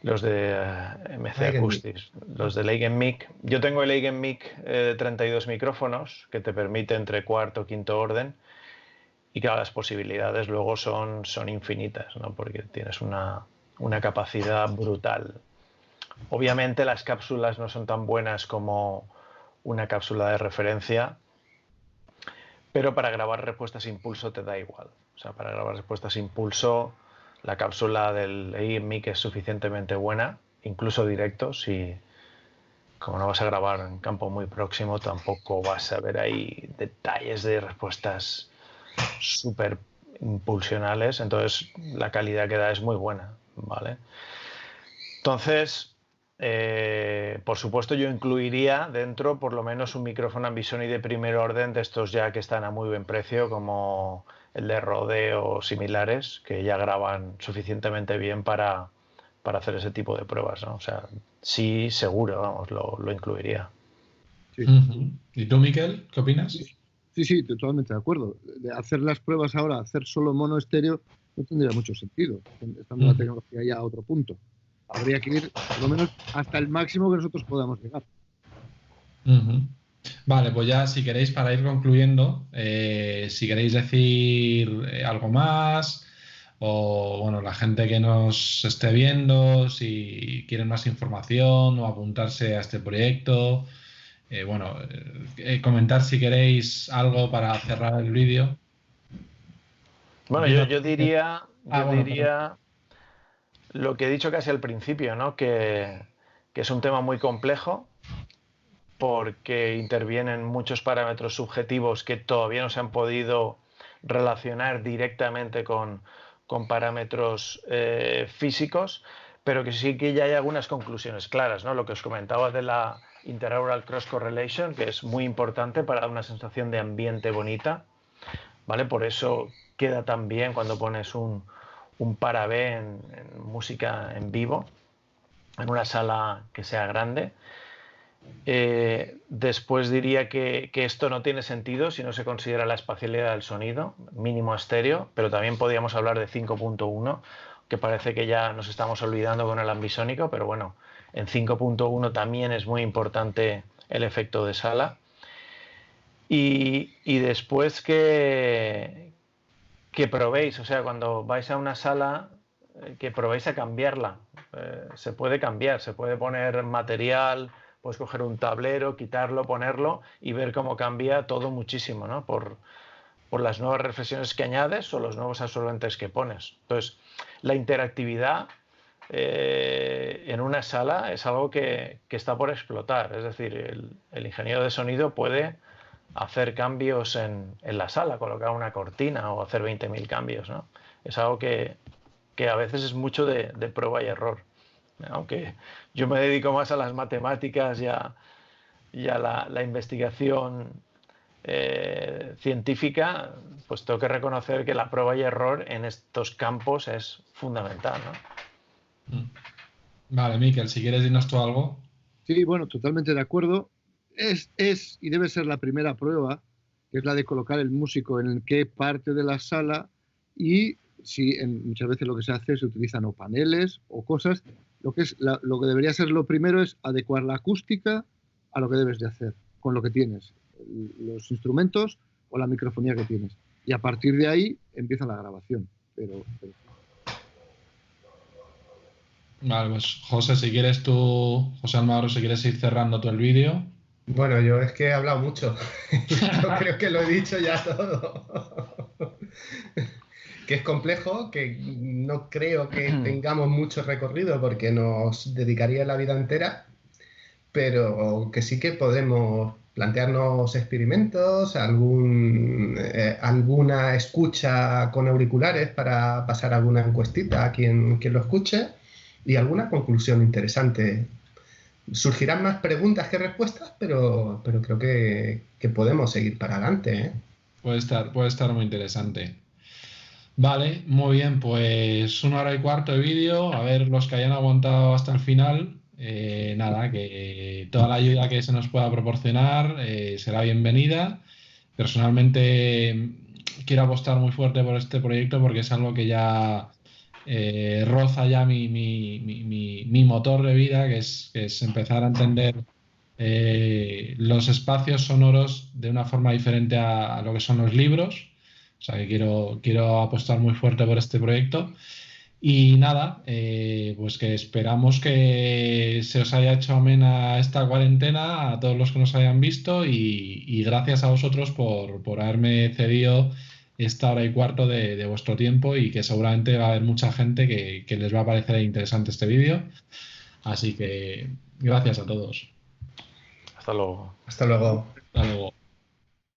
MC Eigenmic. Acoustics, los del Eigenmic. Yo tengo el Eigenmic de 32 micrófonos que te permite entre cuarto y quinto orden y claro, las posibilidades luego son infinitas, ¿no? Porque tienes una capacidad brutal. Obviamente las cápsulas no son tan buenas como una cápsula de referencia, pero para grabar respuestas impulso te da igual. O sea, para grabar respuestas impulso, la cápsula del EMIC es suficientemente buena, incluso directo. Si, como no vas a grabar en campo muy próximo, tampoco vas a ver ahí detalles de respuestas súper impulsionales. Entonces, la calidad que da es muy buena, ¿vale? Entonces, por supuesto, yo incluiría dentro por lo menos un micrófono Ambisonic de primer orden, de estos ya que están a muy buen precio, como el de Rode o similares, que ya graban suficientemente bien para hacer ese tipo de pruebas, ¿no? O sea, sí, seguro, vamos, lo incluiría. Sí. ¿Y tú, Miquel, qué opinas? Sí, totalmente de acuerdo. De hacer las pruebas ahora, hacer solo mono estéreo, no tendría mucho sentido, estando la tecnología ya a otro punto. Habría que ir, por lo menos, hasta el máximo que nosotros podamos llegar. Vale, pues ya si queréis, para ir concluyendo, si queréis decir algo más, o bueno, la gente que nos esté viendo, si quieren más información o apuntarse a este proyecto, comentar si queréis algo para cerrar el vídeo. Bueno, yo diría Perdón. lo que he dicho casi al principio, ¿no? Que es un tema muy complejo porque intervienen muchos parámetros subjetivos que todavía no se han podido relacionar directamente con parámetros físicos, pero que sí que ya hay algunas conclusiones claras, ¿no? Lo que os comentaba de la interaural cross correlation, que es muy importante para dar una sensación de ambiente bonita, ¿vale? Por eso queda tan bien cuando pones un para B en música en vivo, en una sala que sea grande. Después diría que esto no tiene sentido si no se considera la espacialidad del sonido, mínimo estéreo, pero también podríamos hablar de 5.1, que parece que ya nos estamos olvidando con el ambisónico, pero bueno, en 5.1 también es muy importante el efecto de sala. Y después que probéis, o sea, cuando vais a una sala, que probéis a cambiarla. Se puede cambiar, se puede poner material, puedes coger un tablero, quitarlo, ponerlo y ver cómo cambia todo muchísimo, ¿no? Por las nuevas reflexiones que añades o los nuevos absorbentes que pones. Entonces, la interactividad en una sala es algo que está por explotar. Es decir, el ingeniero de sonido puede hacer cambios en la sala, colocar una cortina o hacer 20.000 cambios, ¿no? Es algo que a veces es mucho de prueba y error. Aunque yo me dedico más a las matemáticas y a la investigación científica, pues tengo que reconocer que la prueba y error en estos campos es fundamental, ¿no? Vale, Miquel, si quieres dinos tú algo. Sí, bueno, totalmente de acuerdo. Es y debe ser la primera prueba, que es la de colocar el músico en qué parte de la sala y si muchas veces lo que se hace se utilizan o paneles o cosas. Lo que debería ser lo primero es adecuar la acústica a lo que debes de hacer con lo que tienes, los instrumentos o la microfonía que tienes. y a partir de ahí empieza la grabación. Pero Vale, pues José, si quieres tú, José Almagro, si quieres ir cerrando tú el vídeo. Bueno, yo es que he hablado mucho. Yo creo que lo he dicho ya todo. Que es complejo, que no creo que tengamos mucho recorrido porque nos dedicaría la vida entera, pero que sí que podemos plantearnos experimentos, alguna escucha con auriculares para pasar alguna encuestita a quien lo escuche y alguna conclusión interesante. Surgirán más preguntas que respuestas, pero creo que podemos seguir para adelante, ¿eh? Puede estar muy interesante. Vale, muy bien, pues 1 hora y cuarto de vídeo. A ver, los que hayan aguantado hasta el final, nada, que toda la ayuda que se nos pueda proporcionar será bienvenida. Personalmente quiero apostar muy fuerte por este proyecto porque es algo que ya roza ya mi motor de vida, que es empezar a entender los espacios sonoros de una forma diferente a lo que son los libros. O sea que quiero apostar muy fuerte por este proyecto. Y nada, pues que esperamos que se os haya hecho amena esta cuarentena a todos los que nos hayan visto y gracias a vosotros por haberme cedido 1 hora y cuarto de vuestro tiempo y que seguramente va a haber mucha gente que les va a parecer interesante este vídeo. Así que gracias a todos. Hasta luego. Hasta luego. Hasta luego.